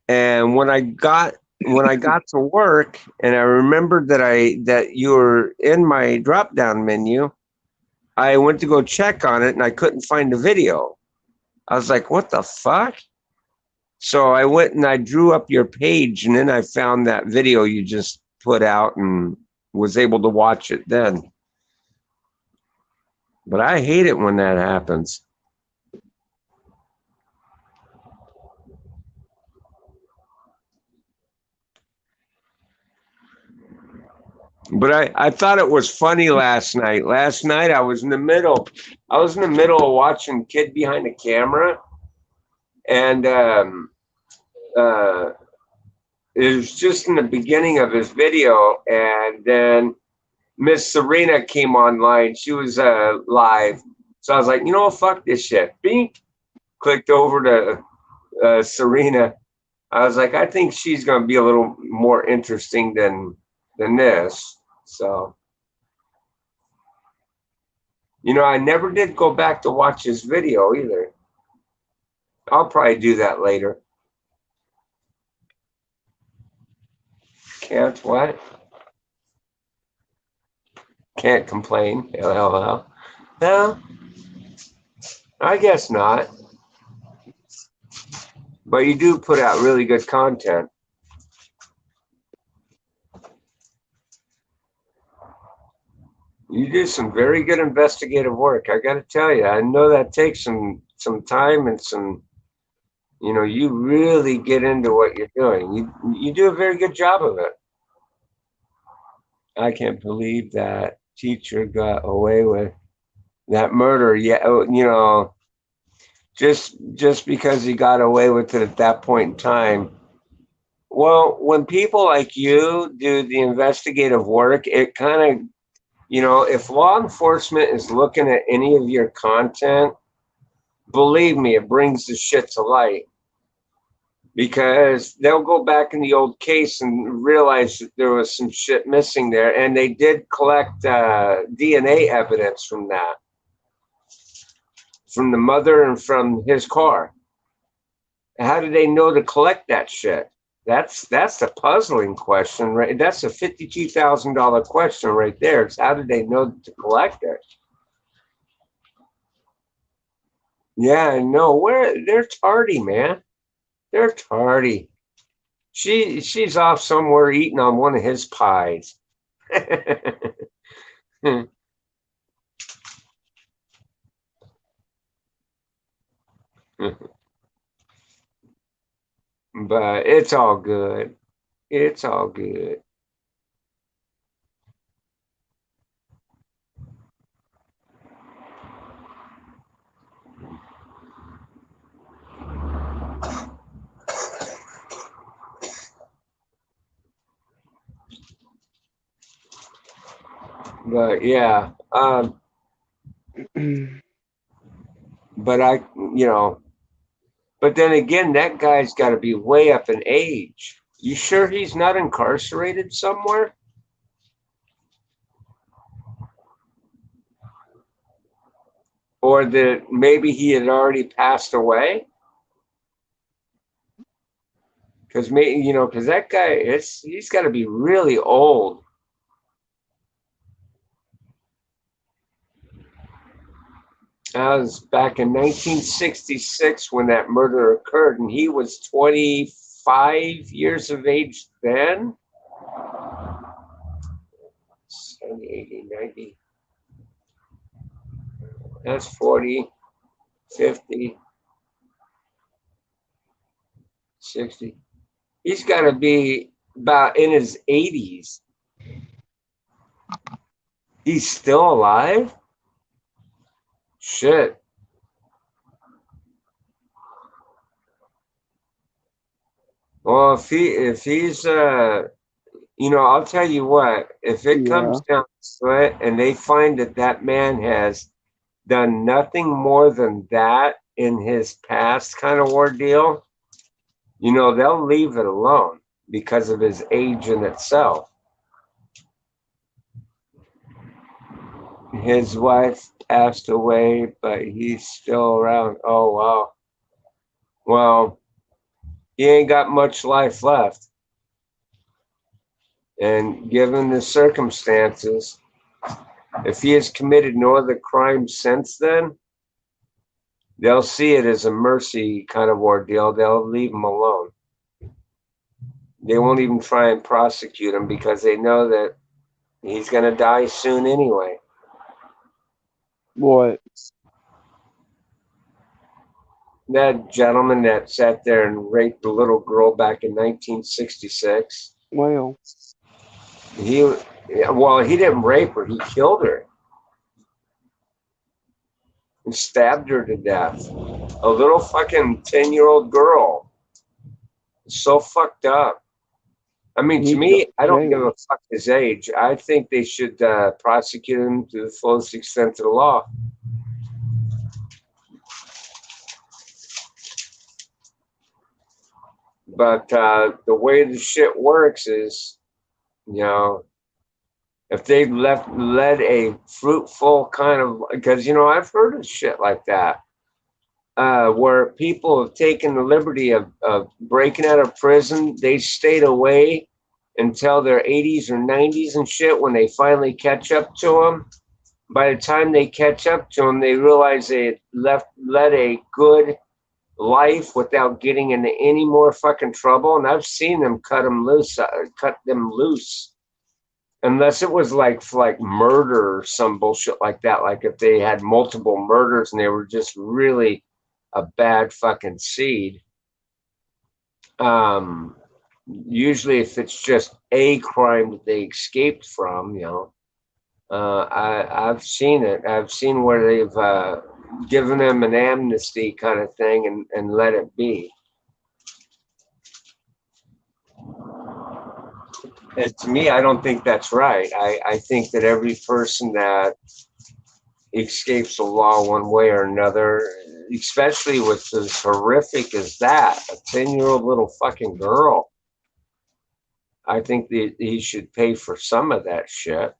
And when I got to work, and I remembered that you were in my drop-down menu, I went to go check on it, and I couldn't find the video. I was like, "What the fuck?" So I went and I drew up your page, and then I found that video you just put out, and was able to watch it then. But I hate it when that happens. But I thought it was funny last night. Last night I was in the middle. I was in the middle of watching Kid Behind the Camera, and uh, it was just in the beginning of his video, and then Miss Serena came online. She was live, so I was like, you know, fuck this shit. Bink. Clicked over to Serena. I was like, I think she's going to be a little more interesting than this. So, you know, I never did go back to watch his video either. I'll probably do that later. Can't what? Can't complain. LOL. No, I guess not. But you do put out really good content. You do some very good investigative work. I got to tell you, I know that takes some time and some, you know, you really get into what you're doing. You do a very good job of it. I can't believe that teacher got away with that murder. Yeah, you know, just because he got away with it at that point in time. Well, when people like you do the investigative work, it kind of, you know, if law enforcement is looking at any of your content, believe me, it brings the shit to light, because they'll go back in the old case and realize that there was some shit missing there, and they did collect DNA evidence from that, from the mother and from his car. How did they know to collect that shit? That's the puzzling question, right? That's a $52,000 question right there. It's how did they know to collect it? Yeah, no, they're tardy, man. They're tardy. She's off somewhere eating on one of his pies. But it's all good. It's all good. But yeah, but I, you know, but then again, that guy's got to be way up in age. You sure he's not incarcerated somewhere? Or that maybe he had already passed away? Because maybe, you know, because that guy, he's got to be really old. That was back in 1966 when that murder occurred, and he was 25 years of age then. 70, 80, 90. That's 40, 50, 60. He's got to be about in his 80s. He's still alive? Shit. Well, if he's you know, I'll tell you what, if it comes down to it and they find that that man has done nothing more than that in his past kind of ordeal, you know, they'll leave it alone because of his age in itself. His wife passed away, but he's still around. Oh, wow. Well, he ain't got much life left. And given the circumstances, if he has committed no other crime since then, they'll see it as a mercy kind of ordeal. They'll leave him alone. They won't even try and prosecute him because they know that he's going to die soon anyway. What? That gentleman that sat there and raped the little girl back in 1966. Well, He Yeah, well, he didn't rape her. He killed her and stabbed her to death. A little fucking 10-year-old girl. So fucked up. I mean, to Need to go me, to I don't give jail. a fuck his age. I think they should prosecute him to the fullest extent of the law. But the way the shit works is, you know, if they led a fruitful kind of, because I've heard of shit like that, where people have taken the liberty of breaking out of prison. They stayed away until their 80s or 90s and shit. When they finally catch up to them, by the time they catch up to them, they realize they had led a good life without getting into any more fucking trouble. And I've seen them cut them loose. Unless it was like murder or some bullshit like that. Like if they had multiple murders and they were just really a bad fucking seed. Um, Usually, if it's just a crime that they escaped from, I've seen it. I've seen where they've given them an amnesty kind of thing and let it be. And to me, I don't think that's right. I think that every person that escapes the law one way or another, especially with as horrific as that, a 10-year-old little fucking girl, I think that he should pay for some of that shit.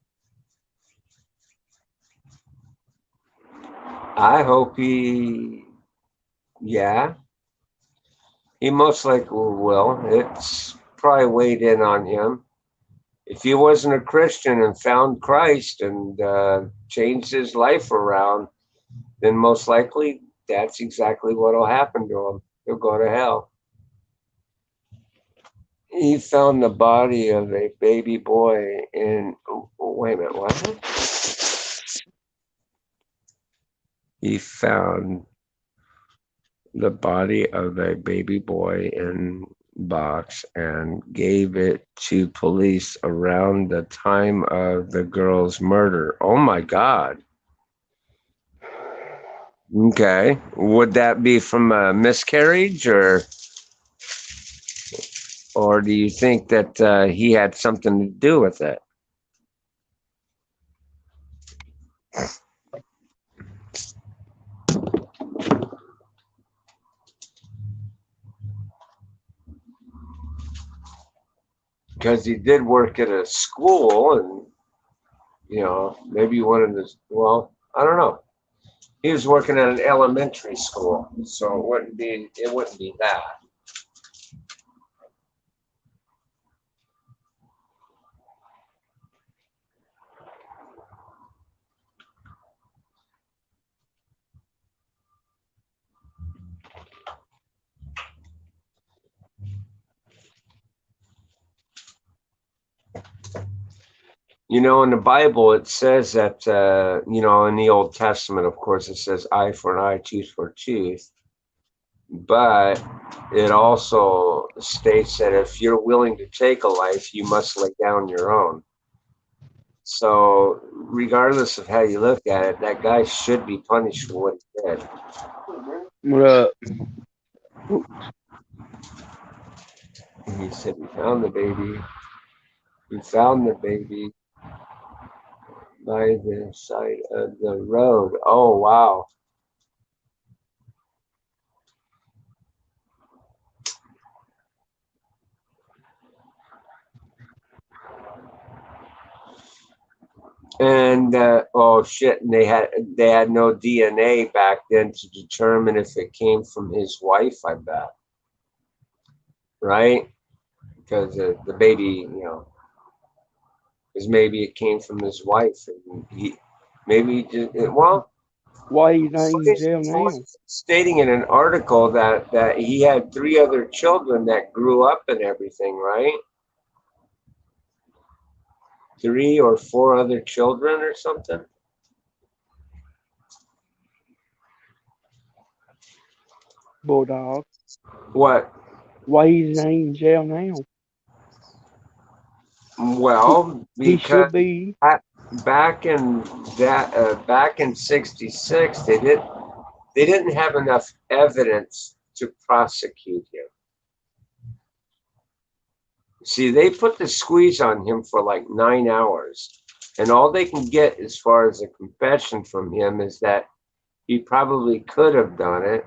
I hope yeah, he most likely will. It's probably weighed in on him. If he wasn't a Christian and found Christ and changed his life around, then most likely that's exactly what will happen to him. He'll go to hell. He found the body of a baby boy in. Oh, wait a minute, what? He found the body of a baby boy in box and gave it to police around the time of the girl's murder. Oh my God. Okay. Would that be from a miscarriage or do you think that he had something to do with it? Because he did work at a school and, maybe one of his, well, I don't know. He was working at an elementary school, so it wouldn't be that. In the Bible, it says that, in the Old Testament, of course, it says eye for an eye, tooth for a tooth. But it also states that if you're willing to take a life, you must lay down your own. So, regardless of how you look at it, that guy should be punished for what he did. What up? He said he found the baby. He found the baby by the side of the road. Oh, wow. And oh shit! And they had no DNA back then to determine if it came from his wife. I bet, right? Because the baby, because maybe it came from his wife, and maybe he just well, Why he's not in jail now? stating in an article that he had 3 other children that grew up and everything, right? 3 or 4 other children or something. Bulldog. What? Why he's not in jail now? Well, He because should be. back in back in '66, they didn't have enough evidence to prosecute him. See, they put the squeeze on him for like 9 hours, and all they can get as far as a confession from him is that he probably could have done it,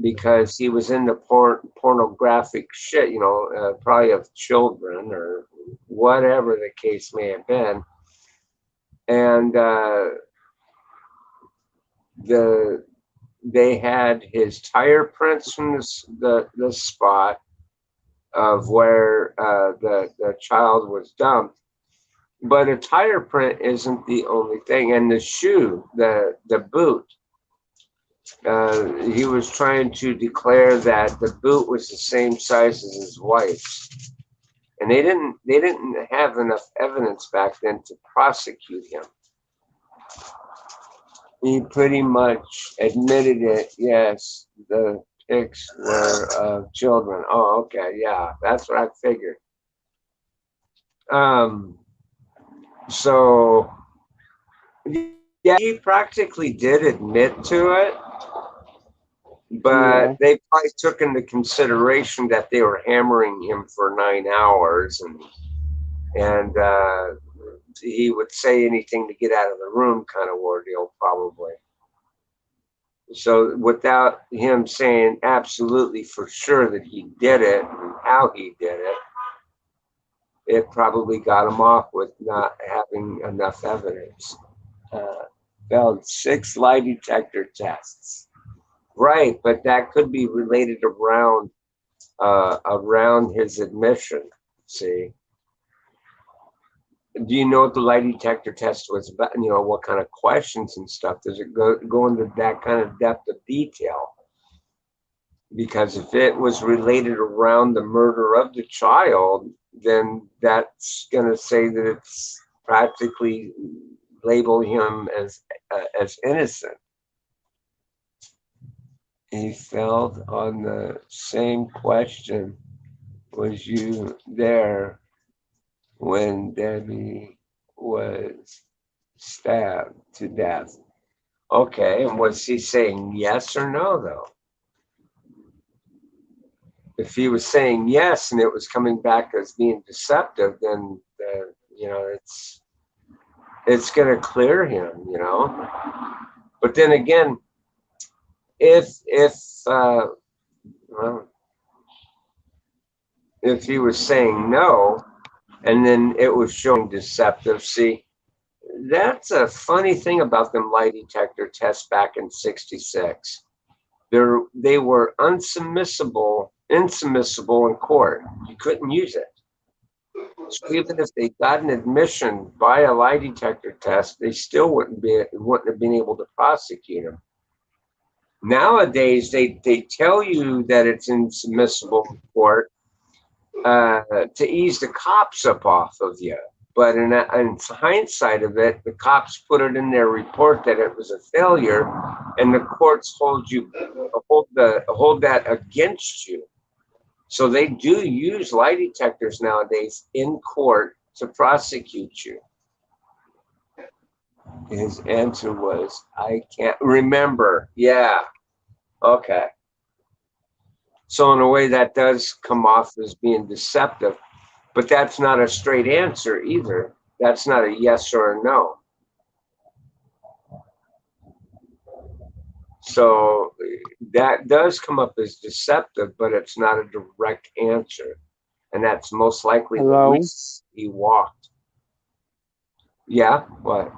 because he was into pornographic shit, probably of children or whatever the case may have been. And they had his tire prints from the spot of where the child was dumped. But a tire print isn't the only thing. And the shoe, the boot, he was trying to declare that the boot was the same size as his wife's. And they didn't have enough evidence back then to prosecute him. He pretty much admitted it. Yes, the pics were of children. Oh, okay, yeah, that's what I figured. So yeah, he practically did admit to it, but Yeah. they probably took into consideration that they were hammering him for 9 hours, and he would say anything to get out of the room, kind of ordeal, probably. So without him saying absolutely for sure that he did it and how he did it, it probably got him off with not having enough evidence. Failed 6 lie detector tests. Right, but that could be related around his admission. See, do you know what the lie detector test was about? What kind of questions and stuff? Does it go into that kind of depth of detail? Because if it was related around the murder of the child, then that's going to say that it's practically label him as innocent. He failed on the same question. Was you there when Debbie was stabbed to death? Okay, and was he saying yes or no, though? If he was saying yes and it was coming back as being deceptive, then it's going to clear him, But then again, if well, if he was saying no and then it was showing deceptive, see, that's a funny thing about them lie detector tests back in '66. They were insubmissible in court. You couldn't use it. So even if they got an admission by a lie detector test, they still wouldn't have been able to prosecute him. Nowadays, they tell you that it's insubmissible in court to ease the cops up off of you. But in hindsight of it, the cops put it in their report that it was a failure, and the courts hold that against you. So they do use lie detectors nowadays in court to prosecute you. His answer was, I can't remember. Yeah. Okay. So in a way that does come off as being deceptive, but that's not a straight answer either. That's not a yes or a no. So that does come up as deceptive, but it's not a direct answer. And that's most likely the Hello. reason he walked. Yeah, what?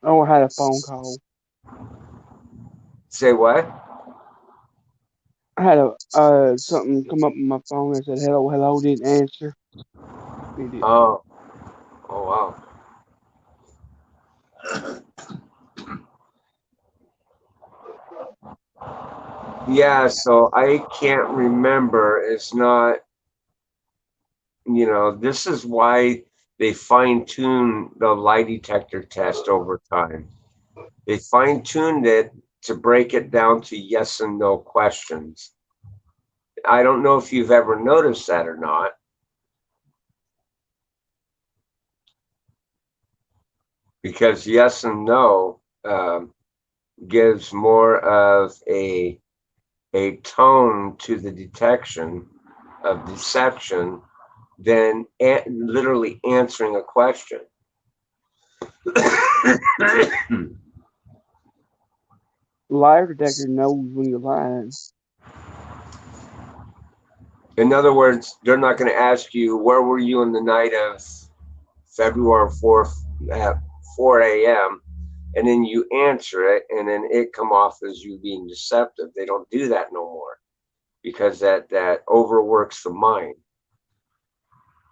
Oh, I had a phone call. Say what? I had something come up on my phone that said hello, hello, didn't answer. It did. Oh, oh wow. Yeah, so I can't remember. It's not, this is why they fine tune the lie detector test over time. They fine tuned it to break it down to yes and no questions. I don't know if you've ever noticed that or not. Because yes and no gives more of a tone to the detection of deception than literally answering a question. Lie detector knows when you're lying. In other words, they're not going to ask you, where were you on the night of February 4th at 4 a.m.? And then you answer it, and then it come off as you being deceptive. They don't do that no more because that overworks the mind.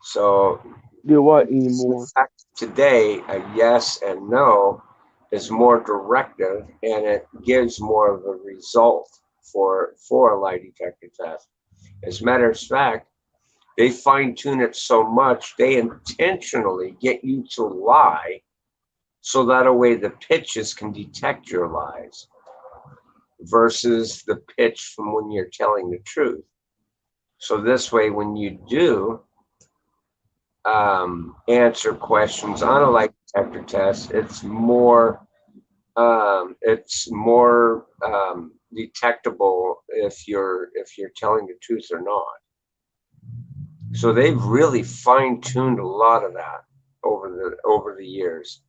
So Do what anymore? today, a yes and no is more directive, and it gives more of a result for a lie detector test. As a matter of fact, they fine tune it so much they intentionally get you to lie, so that a way the pitches can detect your lies versus the pitch from when you're telling the truth. So this way, when you do answer questions on a lie detector test, it's more detectable if you're telling the truth or not. So they've really fine-tuned a lot of that over the years.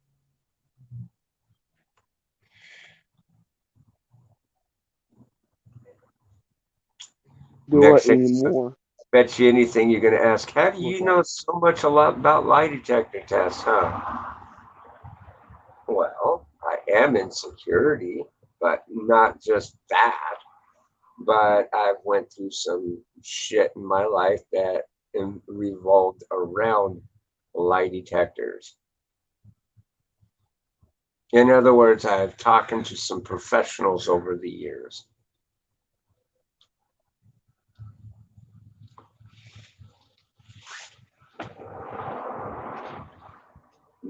Do Next what thing, anymore? bet you anything you're going to ask, how do What's you that? know so much a lot about lie detector tests, huh? Well, I am in security, but not just that. But I've went through some shit in my life that revolved around lie detectors. In other words, I've talked to some professionals over the years.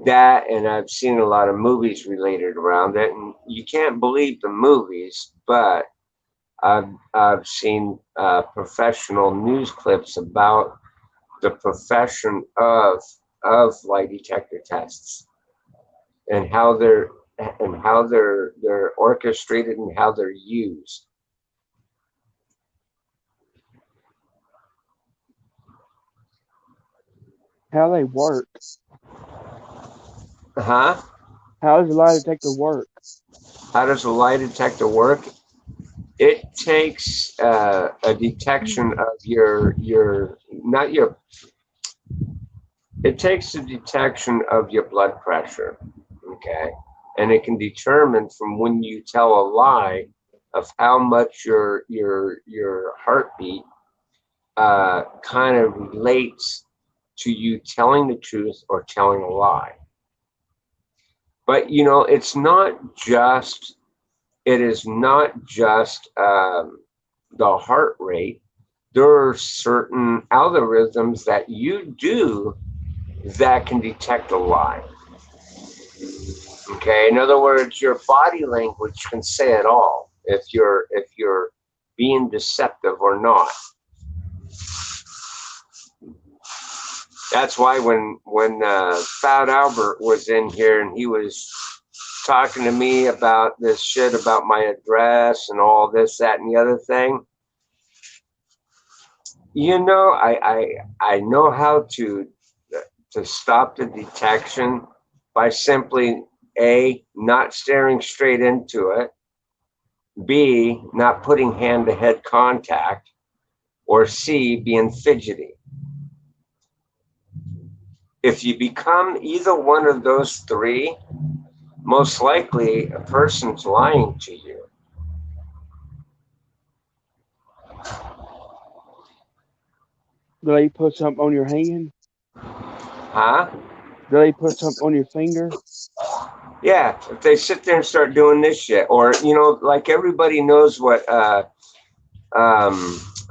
That, and I've seen a lot of movies related around it, and you can't believe the movies, but I've seen professional news clips about the profession of lie detector tests and how they're orchestrated and how they're used. How they work? Huh? How does a lie detector work? How does a lie detector work? It takes a detection of your not your. It takes a detection of your blood pressure, okay, and it can determine from when you tell a lie of how much your heartbeat kind of relates to you telling the truth or telling a lie. But you know, it's not just. It is not just the heart rate. There are certain algorithms that you do that can detect a lie. Okay, in other words, your body language can say it all if you're being deceptive or not. That's why when Fat Albert was in here and he was talking to me about this shit about my address and all this, that, and the other thing. You know, I know how to stop the detection by simply A, not staring straight into it, B, not putting hand to head contact, or C, being fidgety. If you become either one of those three, most likely a person's lying to you. Do they put something on your hand? Huh? Do they put something on your finger? Yeah, if they sit there and start doing this shit, or you know, like everybody knows what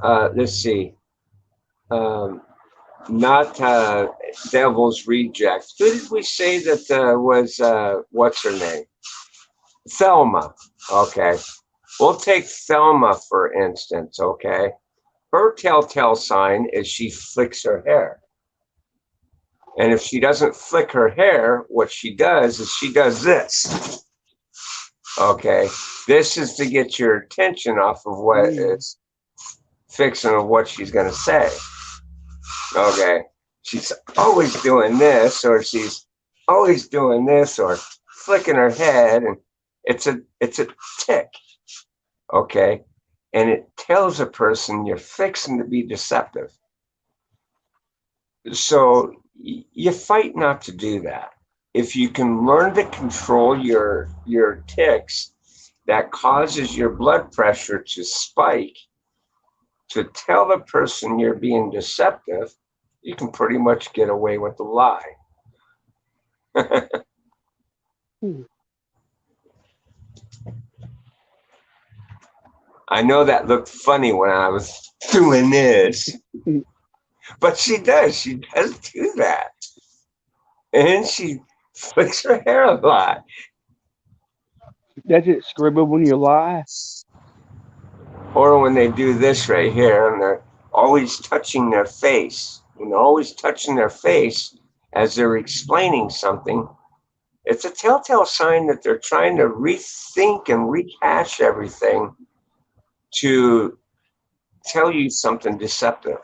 let's see, um not Devil's Rejects. Who did we say that was what's her name? Thelma. Okay. We'll take Thelma for instance, okay? Her telltale sign is she flicks her hair. And if she doesn't flick her hair, what she does is she does this. Okay. This is to get your attention off of what is fixing of what she's going to say. Okay. She's always doing this, or she's always doing this, or flicking her head. And it's a tick. Okay. And it tells a person you're fixing to be deceptive. So you fight not to do that. If you can learn to control your ticks that causes your blood pressure to spike, to tell the person you're being deceptive, you can pretty much get away with the lie. I know that looked funny when I was doing this, but she does do that. And she flicks her hair a lot. Does it scribble when you lie? Or when they do this right here, and they're always touching their face. When they're always touching their face as they're explaining something, it's a telltale sign that they're trying to rethink and rehash everything to tell you something deceptive.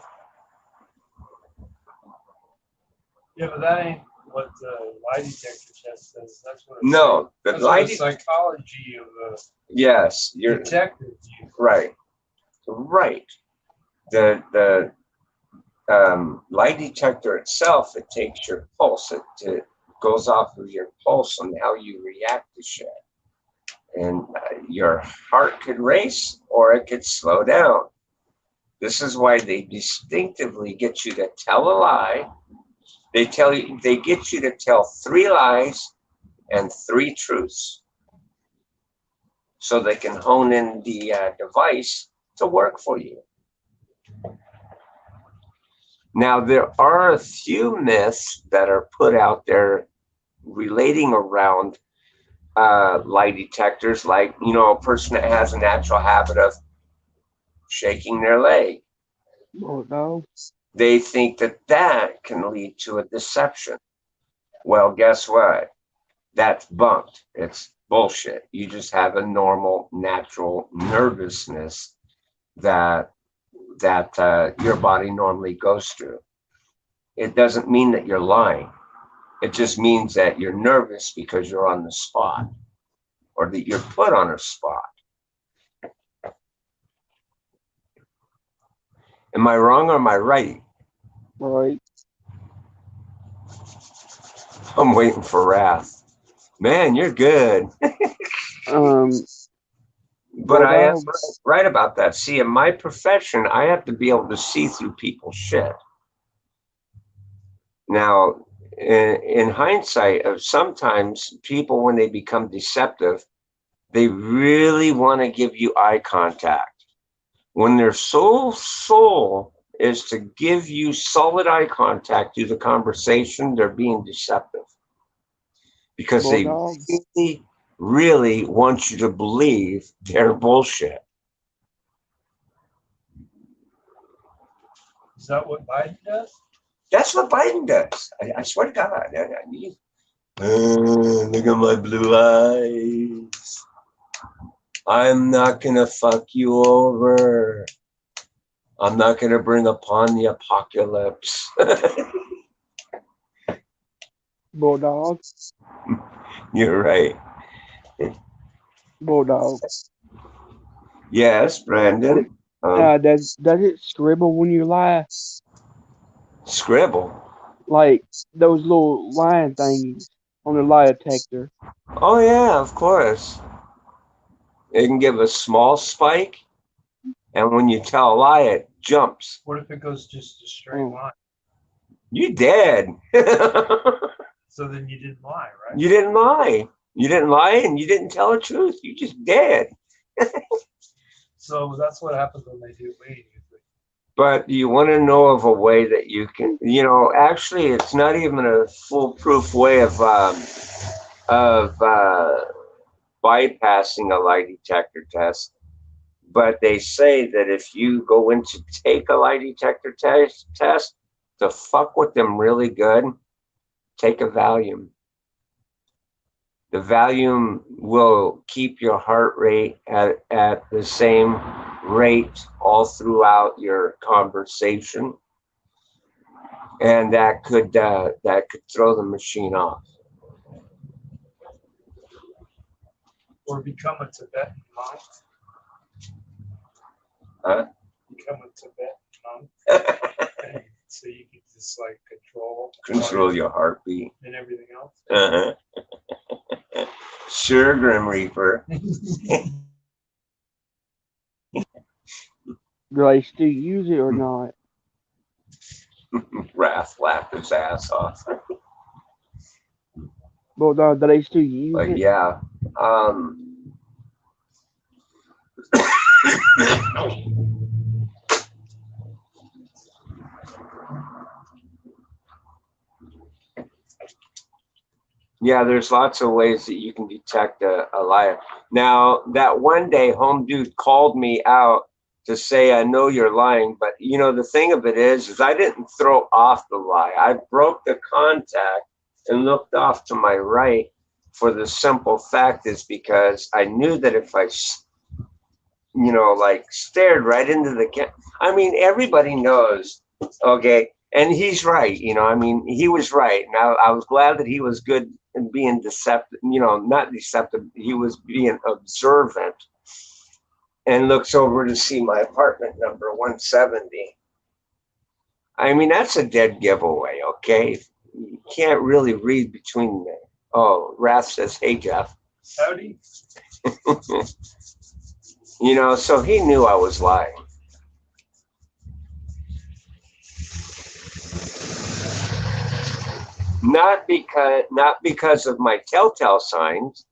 Yeah, but that ain't what the lie detector test says. That's what No, the that's lie what the psychology of the yes, you're detective use. right. Right. The lie detector itself, it takes your pulse. It goes off of your pulse and how you react to shit. And your heart could race or it could slow down. This is why they distinctively get you to tell a lie. They get you to tell 3 lies and 3 truths, so they can hone in the device to work for you. Now, there are a few myths that are put out there relating around lie detectors, like, a person that has a natural habit of shaking their leg. Bulldog. They think that can lead to a deception. Well, guess what? That's bunked. It's bullshit. You just have a normal, natural nervousness that your body normally goes through. It doesn't mean that you're lying. It just means that you're nervous because you're on the spot, or that you're put on a spot. Am I wrong or am I right? Right. I'm waiting for wrath. Man, you're good. But I am Bulldog. right about that. See, in my profession, I have to be able to see through people's shit. Now, in hindsight, of sometimes people, when they become deceptive, they really want to give you eye contact. When their sole soul is to give you solid eye contact through the conversation, they're being deceptive. Because Bulldog. they really want you to believe their bullshit. Is that what Biden does? That's what Biden does. I swear to God. Look at my blue eyes. I'm not going to fuck you over. I'm not going to bring upon the apocalypse. Bulldog. You're right. Bulldog. Yes, Brandon. Does it scribble when you lie? Scribble. Like those little line thingies on the lie detector. Oh, yeah, of course. It can give a small spike, and when you tell a lie, it jumps. What if it goes just a straight line? You dead. So then you didn't lie, right? You didn't lie. You didn't lie, and you didn't tell the truth. You just dead. So that's what happens when they do me. But you want to know of a way that you can, actually, it's not even a foolproof way of bypassing a lie detector test. But they say that if you go in to take a lie detector test to fuck with them really good, take a Valium. The Valium will keep your heart rate at the same rate all throughout your conversation, and that could throw the machine off. Or become a Tibetan monk. Huh? Become a Tibetan monk. So you can just like control your heartbeat and everything else. Uh-huh. Sure, Grim Reaper. Do they still use it or not? Wrath laughed his ass off. Bulldog, do they still use But it? yeah, yeah, there's lots of ways that you can detect a liar. Now, that one day, home dude called me out to say, I know you're lying, but you know, the thing of it is I didn't throw off the lie. I broke the contact and looked off to my right for the simple fact is because I knew that if I, you know, like stared right into the I mean, everybody knows, okay, and he's right, you know, I mean, he was right. Now, I was glad that he was good in being deceptive, you know, not deceptive, he was being observant and looks over to see my apartment number 170. I mean, that's a dead giveaway, okay? You can't really read between the, oh, Wrath says, hey, Jeff. Howdy. You know, so he knew I was lying. Not because of my telltale signs,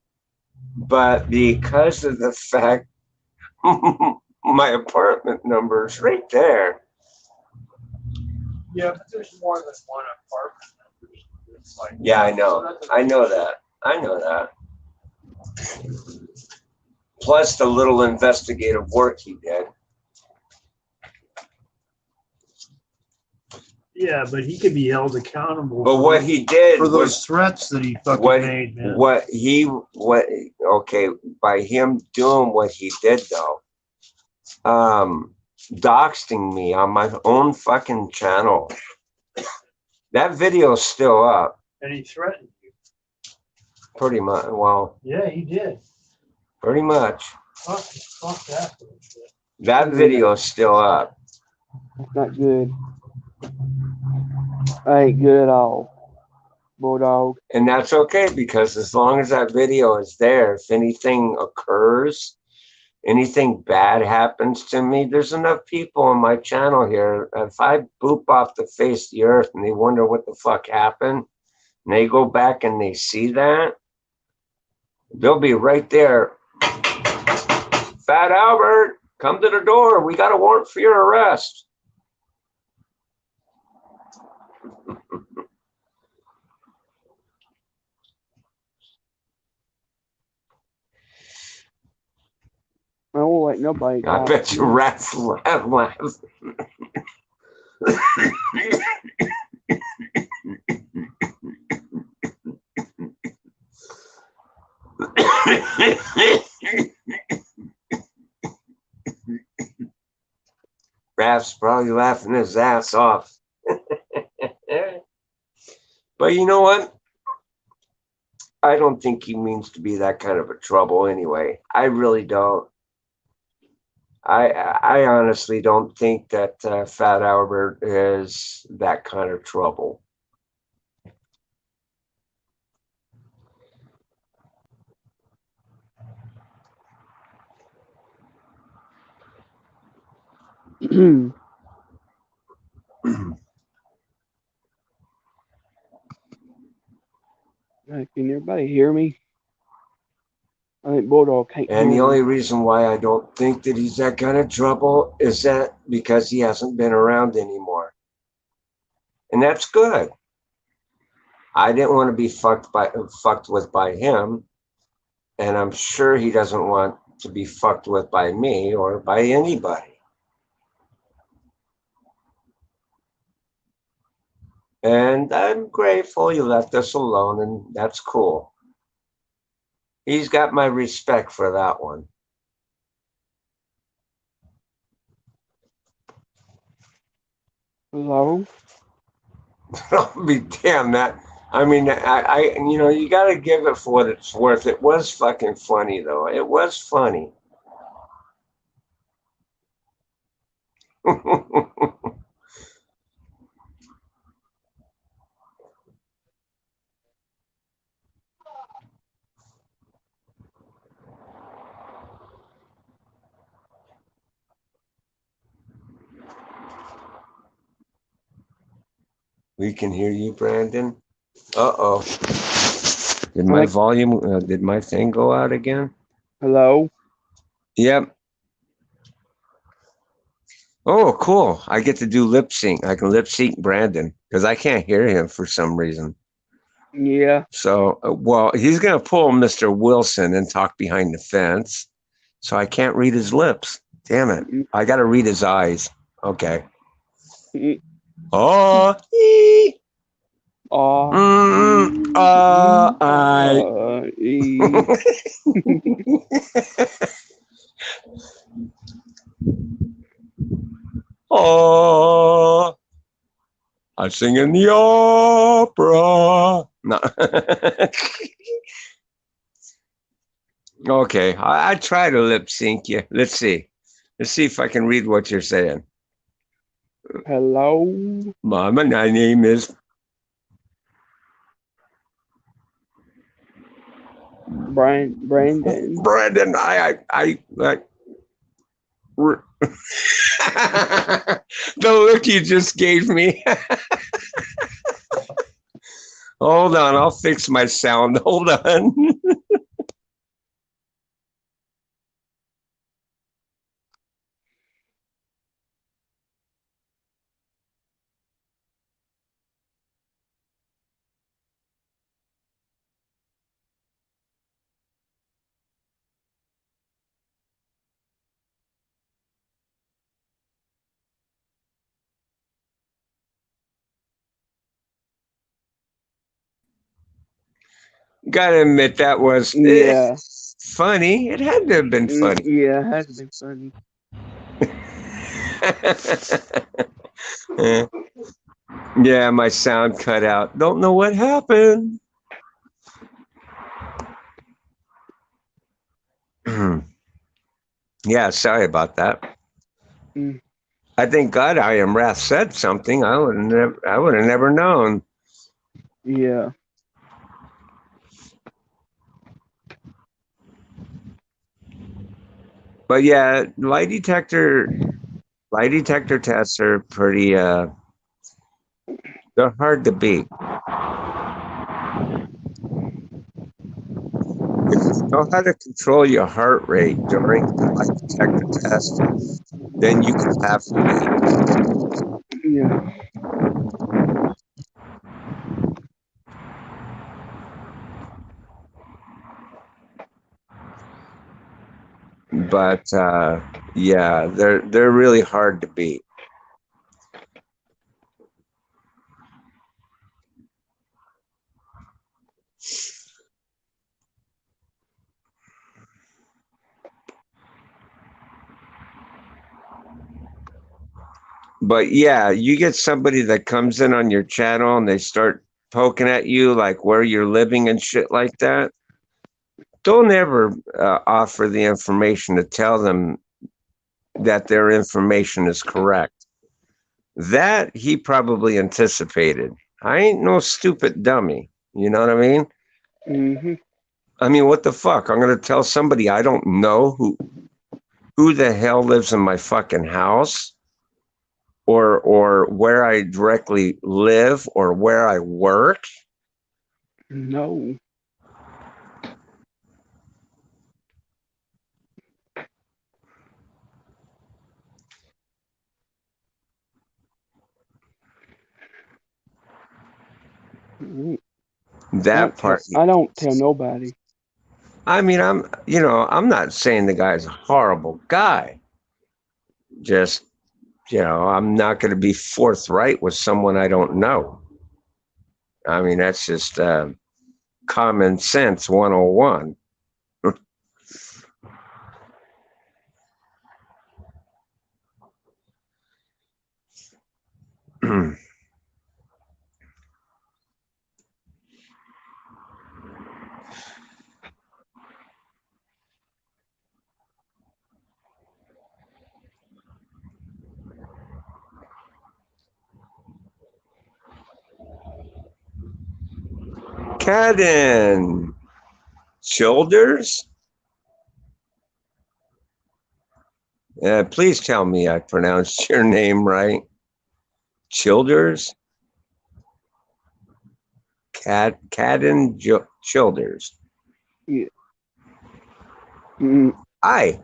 but because of the fact my apartment number is right there. Yeah, but there's more than one apartment numbers. It's like, Yeah, I know. I know that. I know that. Plus the little investigative work he did. yeah, but he could be held accountable. But what he did for those was threats that he fucking what made, man. okay, by him doing what he did though, doxing me on my own fucking channel. That video's still up. And he threatened you. Pretty much. Well, Yeah, he did. pretty much. Fuck that. That video's still up. That's not good. I ain't good at all. Bulldog. And that's okay because as long as that video is there, if anything occurs, anything bad happens to me, there's enough people on my channel here. If I boop off the face of the earth and they wonder what the fuck happened, and they go back and they see that, they'll be right there. Fat Albert, come to the door. We got a warrant for your arrest. I don't like nobody. I bet you rats laugh. Raph's probably laughing his ass off. But you know what? I don't think he means to be that kind of a trouble anyway. I really don't. I honestly don't think that Fat Albert is that kind of trouble. Can everybody hear me? I think Bulldog can't And the hear only me. reason why I don't think that he's that kind of trouble is that because he hasn't been around anymore. And that's good. I didn't want to be fucked with by him. And I'm sure he doesn't want to be fucked with by me or by anybody. And I'm grateful you left us alone, and that's cool. He's got my respect for that one. Hello? I'll be damn that. I mean, you got to give it for what it's worth. It was fucking funny, though. It was funny. We can hear you, Brandon. Uh-oh. Did my volume, did my thing go out again? Hello? Yep. Oh, cool. I get to do lip sync. I can lip sync Brandon because I can't hear him for some reason. Yeah. So, well, he's going to pull Mr. Wilson and talk behind the fence. So I can't read his lips. Damn it. I got to read his eyes. Okay. Oh, I. Oh, I sing in the opera. No. Okay, I try to lip sync you. Let's see. Let's see if I can read what you're saying. Hello? Mama, my name is Brandon. Brandon. The look you just gave me. Hold on, I'll fix my sound. Hold on. Gotta admit that was Yeah. funny. It had to have been funny. Yeah, it has been funny. Yeah, my sound cut out. Don't know what happened. Yeah, sorry about that. Mm. I think God I am wrath said something. I would have never known. Yeah. But yeah, lie detector tests are pretty they're hard to beat. If you know how to control your heart rate during the lie detector test, then you can have faith. Yeah. But yeah, they're really hard to beat. But yeah, you get somebody that comes in on your channel and they start poking at you like where you're living and shit like that. Don't ever offer the information to tell them that their information is correct. That he probably anticipated. I ain't no stupid dummy. You know what I mean? Mm-hmm. I mean, what the fuck? I'm gonna tell somebody I don't know who the hell lives in my fucking house or where I directly live or where I work. No. That part. I don't tell nobody. I mean, I'm not saying the guy's a horrible guy. Just, I'm not going to be forthright with someone I don't know. I mean, that's just common sense 101. Cadden Childers? Please tell me I pronounced your name right. Childers? Cadden Childers. Yeah. Mm, Hi,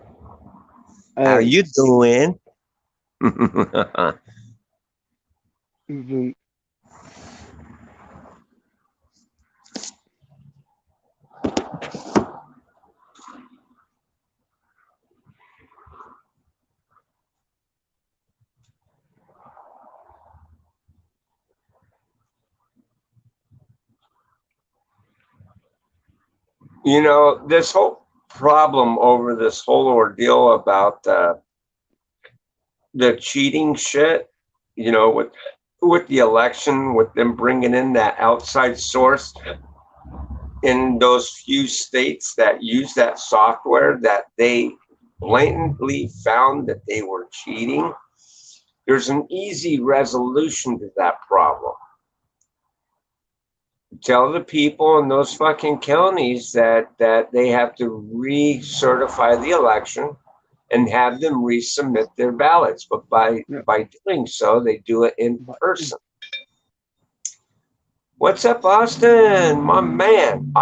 how hey, you doing? mhm. This whole problem over this whole ordeal about the cheating shit, with the election, with them bringing in that outside source in those few states that use that software that they blatantly found that they were cheating. There's an easy resolution to that problem. Tell the people in those fucking counties that they have to recertify the election and have them resubmit their ballots. But by Yeah. doing so, they do it in But person. What's up, Austin? My man,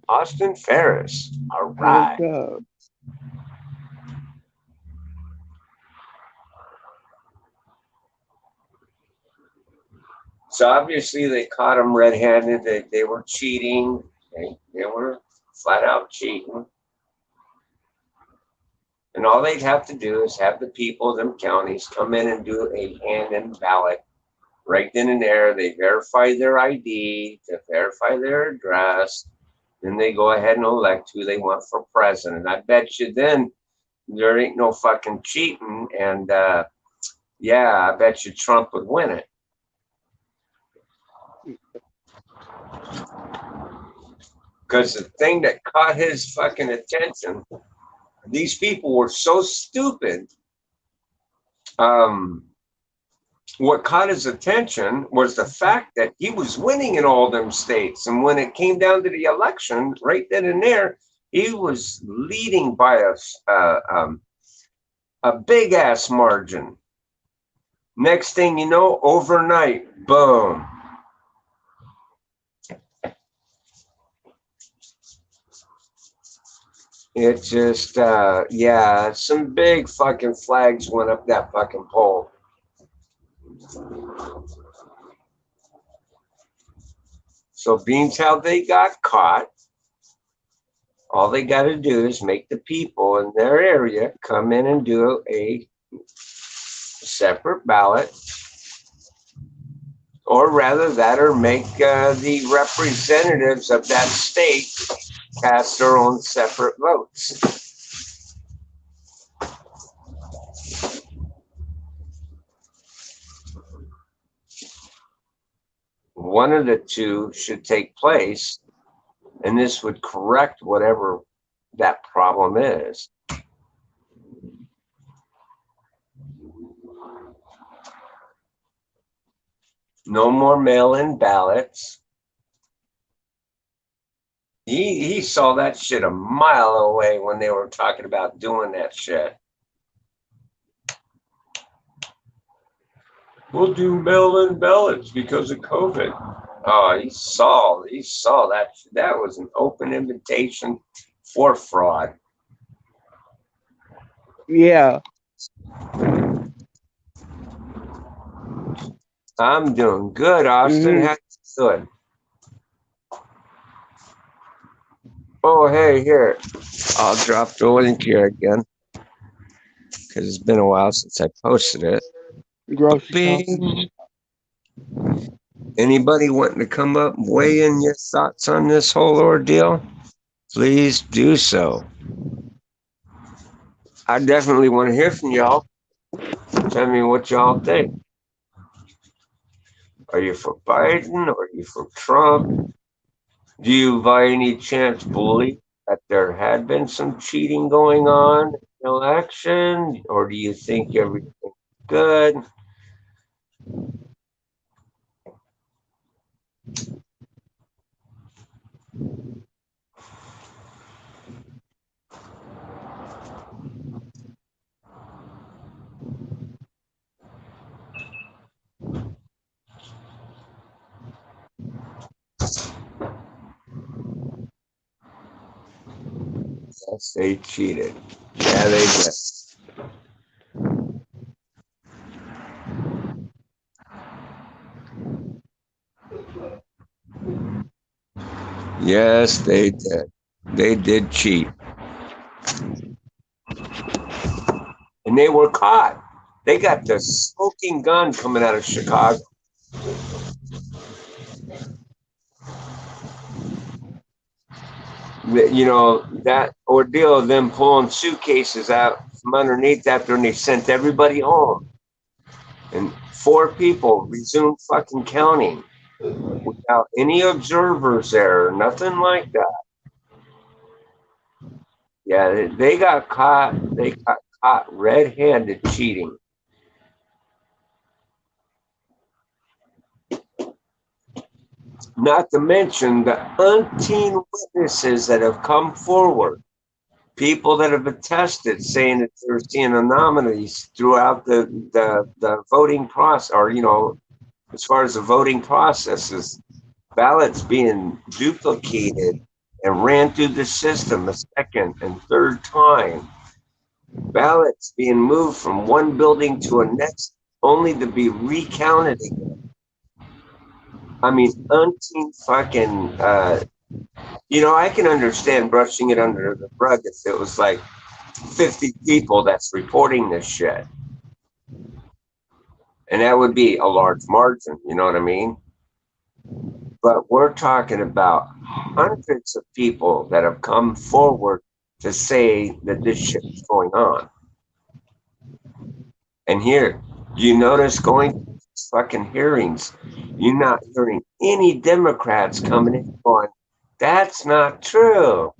Austin Ferris. All what's right. up? So obviously they caught him red-handed. They were cheating. They were flat out cheating. And all they'd have to do is have the people of them counties come in and do a hand-in ballot right then and there. They verify their ID, to verify their address. Then they go ahead and elect who they want for president. I bet you then there ain't no fucking cheating. And yeah, I bet you Trump would win it. Because the thing that caught his fucking attention, these people were so stupid. What caught his attention was the fact that he was winning in all them states. And when it came down to the election, right then and there, he was leading by a big ass margin. Next thing you know, overnight, boom. It just, yeah, some big fucking flags went up that fucking pole. So being how they got caught, all they got to do is make the people in their area come in and do a separate ballot, or rather that, or make the representatives of that state cast their own separate votes. One of the two should take place, and this would correct whatever that problem is. No more mail-in ballots. He saw that shit a mile away when they were talking about doing that shit. We'll do mail-in ballots because of COVID. Oh, he saw that. That was an open invitation for fraud. Yeah. I'm doing good, Austin. Mm-hmm. How you doing? Oh, hey, here. I'll drop the link here again because it's been a while since I posted it. Grocery shopping. Bing. Anybody wanting to come up and weigh in your thoughts on this whole ordeal? Please do so. I definitely want to hear from y'all. Tell me what y'all think. Are you for Biden? Or are you for Trump? Do you by any chance believe that there had been some cheating going on in the election? Or do you think everything's good? Yes, they cheated. Yeah, they did. Yes, they did. They did cheat. And they were caught. They got the smoking gun coming out of Chicago. You know, that ordeal of them pulling suitcases out from underneath after and they sent everybody home. And 4 people resumed fucking counting without any observers there, nothing like that. Yeah, they got caught. They got caught red-handed cheating. Not to mention the umpteen witnesses that have come forward, people that have attested saying that they're seeing anomalies throughout the voting process, or, you know, as far as the voting processes, ballots being duplicated and ran through the system a second and third time, ballots being moved from one building to a next only to be recounted again. I mean, umpteen fucking, you know, I can understand brushing it under the rug if it was like 50 people that's reporting this shit. And that would be a large margin, you know what I mean? But we're talking about hundreds of people that have come forward to say that this shit is going on. And here, you notice going to these fucking hearings, you're not hearing any Democrats coming in going, that's not true.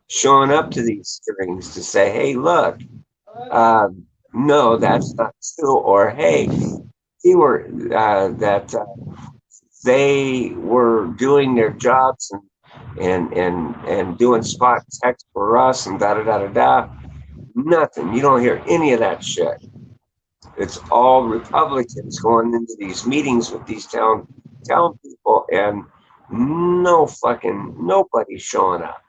Showing up to these hearings to say, hey, look, no, that's not true. Or, hey, they were they were doing their jobs and doing spot checks for us and da da da da da. Nothing. You don't hear any of that shit. It's all Republicans going into these meetings with these town people, and no fucking nobody showing up.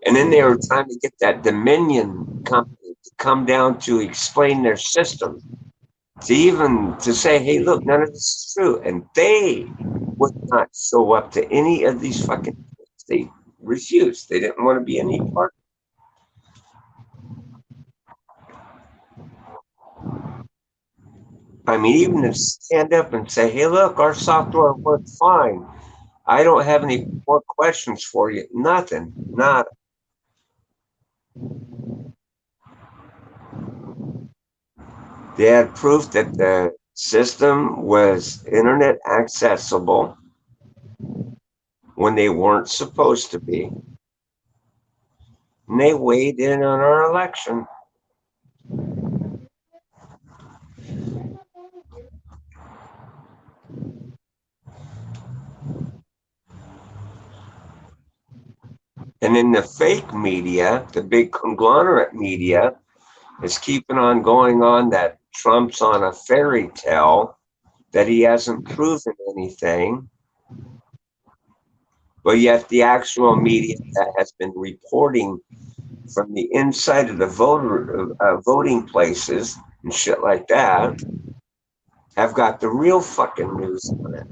And then they were trying to get that Dominion company to come down to explain their system, to even to say, hey, look, none of this is true. And they would not show up to any of these fucking things. They refused. They didn't want to be any part. I mean, even to stand up and say, hey, look, our software works fine. I don't have any more questions for you. Nothing. Nada. They had proof that the system was internet accessible when they weren't supposed to be. And they weighed in on our election. And then the fake media, the big conglomerate media, is keeping on going on that Trump's on a fairy tale, that he hasn't proven anything. But yet the actual media that has been reporting from the inside of the voting places and shit like that have got the real fucking news on it.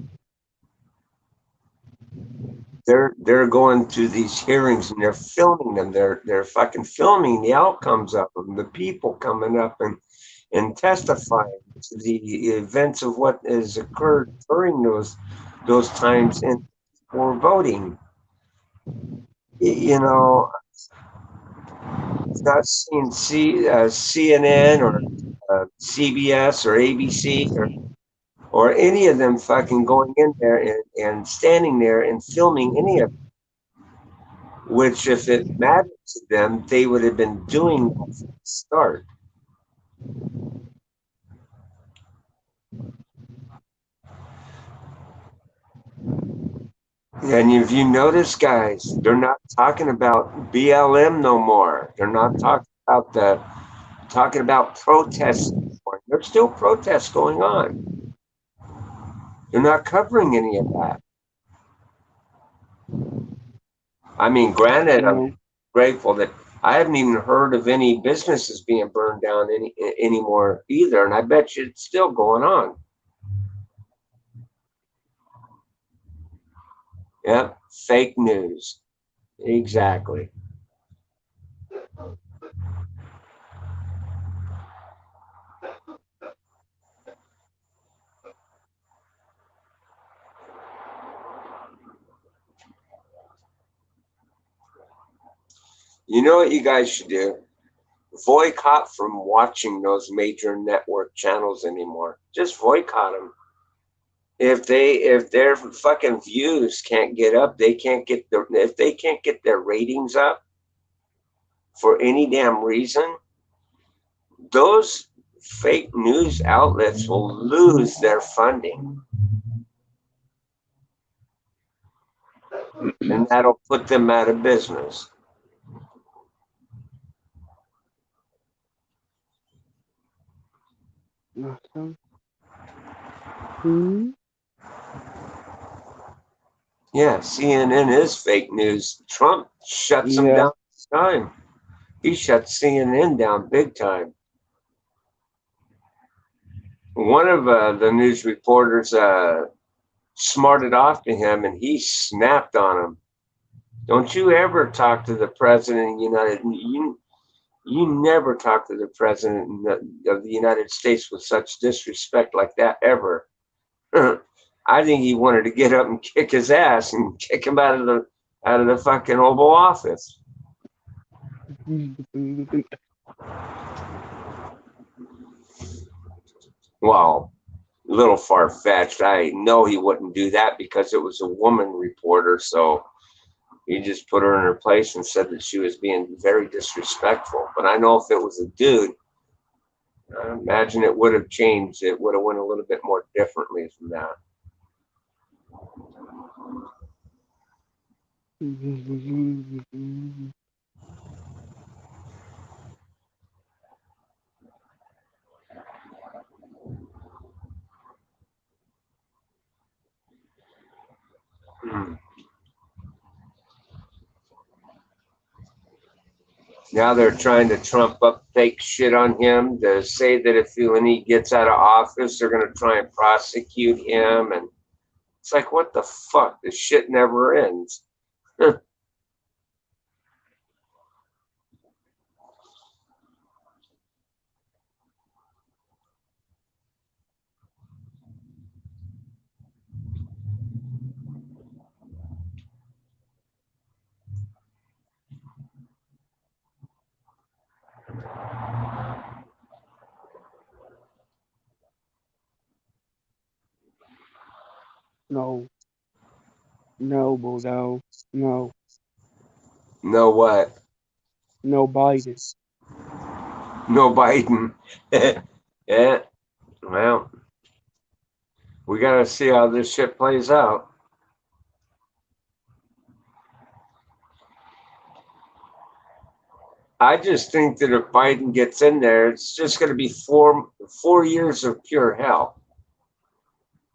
They're going to these hearings and they're filming them. They're fucking filming the outcomes of them, the people coming up and testifying to the events of what has occurred during those times and for voting. You know, not seeing CNN or CBS or ABC or any of them fucking going in there and standing there and filming any of it, which if it mattered to them, they would have been doing that from the start. And if you notice, guys, they're not talking about BLM no more. They're not talking about protests anymore. There's still protests going on. They're not covering any of that. I mean, granted, I'm No. grateful that I haven't even heard of any businesses being burned down anymore either, and I bet you it's still going on. Yep, fake news. Exactly. You know what you guys should do? Boycott from watching those major network channels anymore. Just boycott them. If their fucking views can't get up, if they can't get their ratings up for any damn reason, those fake news outlets will lose their funding, and that'll put them out of business. Awesome. Hmm? Yeah, CNN is fake news. Trump shuts them Yeah. down this time. He shut CNN down big time. One of the news reporters smarted off to him, and he snapped on him. Don't you ever talk to the president of the you never talk to the president of the United States with such disrespect like that ever. I think he wanted to get up and kick his ass and kick him out of the fucking Oval Office. Well, a little far fetched. I know he wouldn't do that because it was a woman reporter, so he just put her in her place and said that she was being very disrespectful. But I know if it was a dude, I imagine it would have changed. It would have went a little bit more differently from that. Hmm. Now they're trying to trump up fake shit on him to say that when he gets out of office, they're going to try and prosecute him. And it's like, what the fuck? This shit never ends. No. No, bulldog. No. No what? No Biden. No Biden. Yeah. Well, we got to see how this shit plays out. I just think that if Biden gets in there, it's just going to be 4 years of pure hell.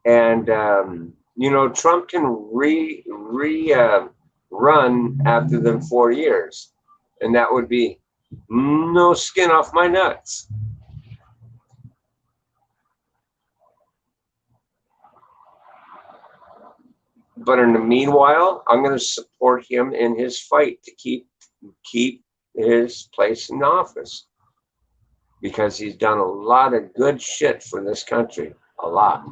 And Trump can run after them 4 years, and that would be no skin off my nuts. But in the meanwhile, I'm going to support him in his fight to keep his place in office, because he's done a lot of good shit for this country. A lot.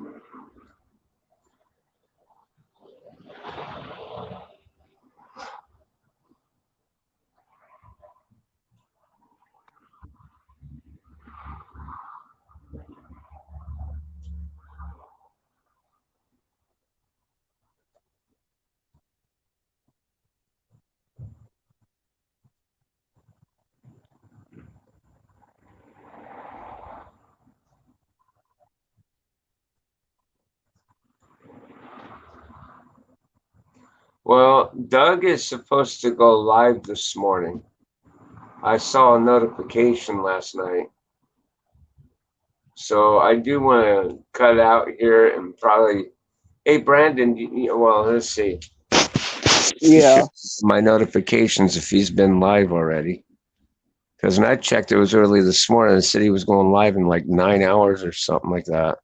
Well, Doug is supposed to go live this morning. I saw a notification last night. So I do want to cut out here and probably, hey, Brandon, well, let's see. Yeah. My notifications if he's been live already. Because when I checked, it was early this morning. It said he was going live in like 9 hours or something like that.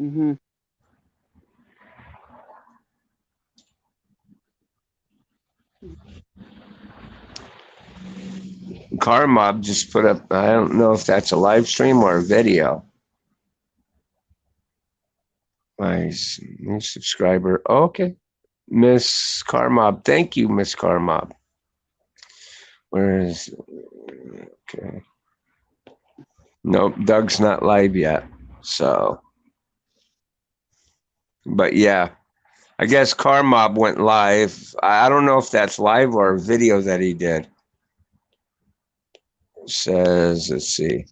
Mm-hmm. Car Mob just put up, I don't know if that's a live stream or a video. My new subscriber. Oh, okay. Miss Car Mob. Thank you, Miss Car Mob. Where is, okay. Nope, Doug's not live yet. So, but yeah, I guess Car Mob went live. I don't know if that's live or a video that he did. It says, let's see.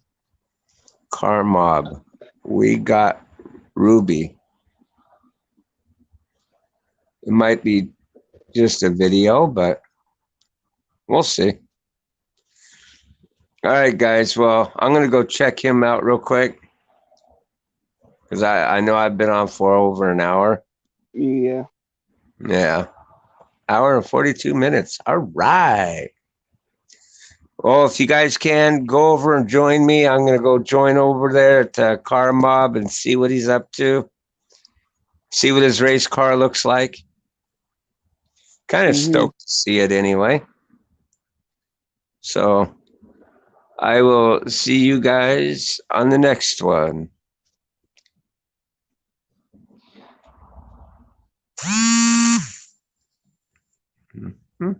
Car Mob. We got Ruby. It might be just a video, but we'll see. All right, guys. Well, I'm going to go check him out real quick, because I know I've been on for over an hour. Yeah. Yeah. Hour and 42 minutes. All right. Well, if you guys can, go over and join me. I'm going to go join over there at Car Mob and see what he's up to. See what his race car looks like. Kind of Mm-hmm. stoked to see it anyway. So I will see you guys on the next one. Mm-hmm.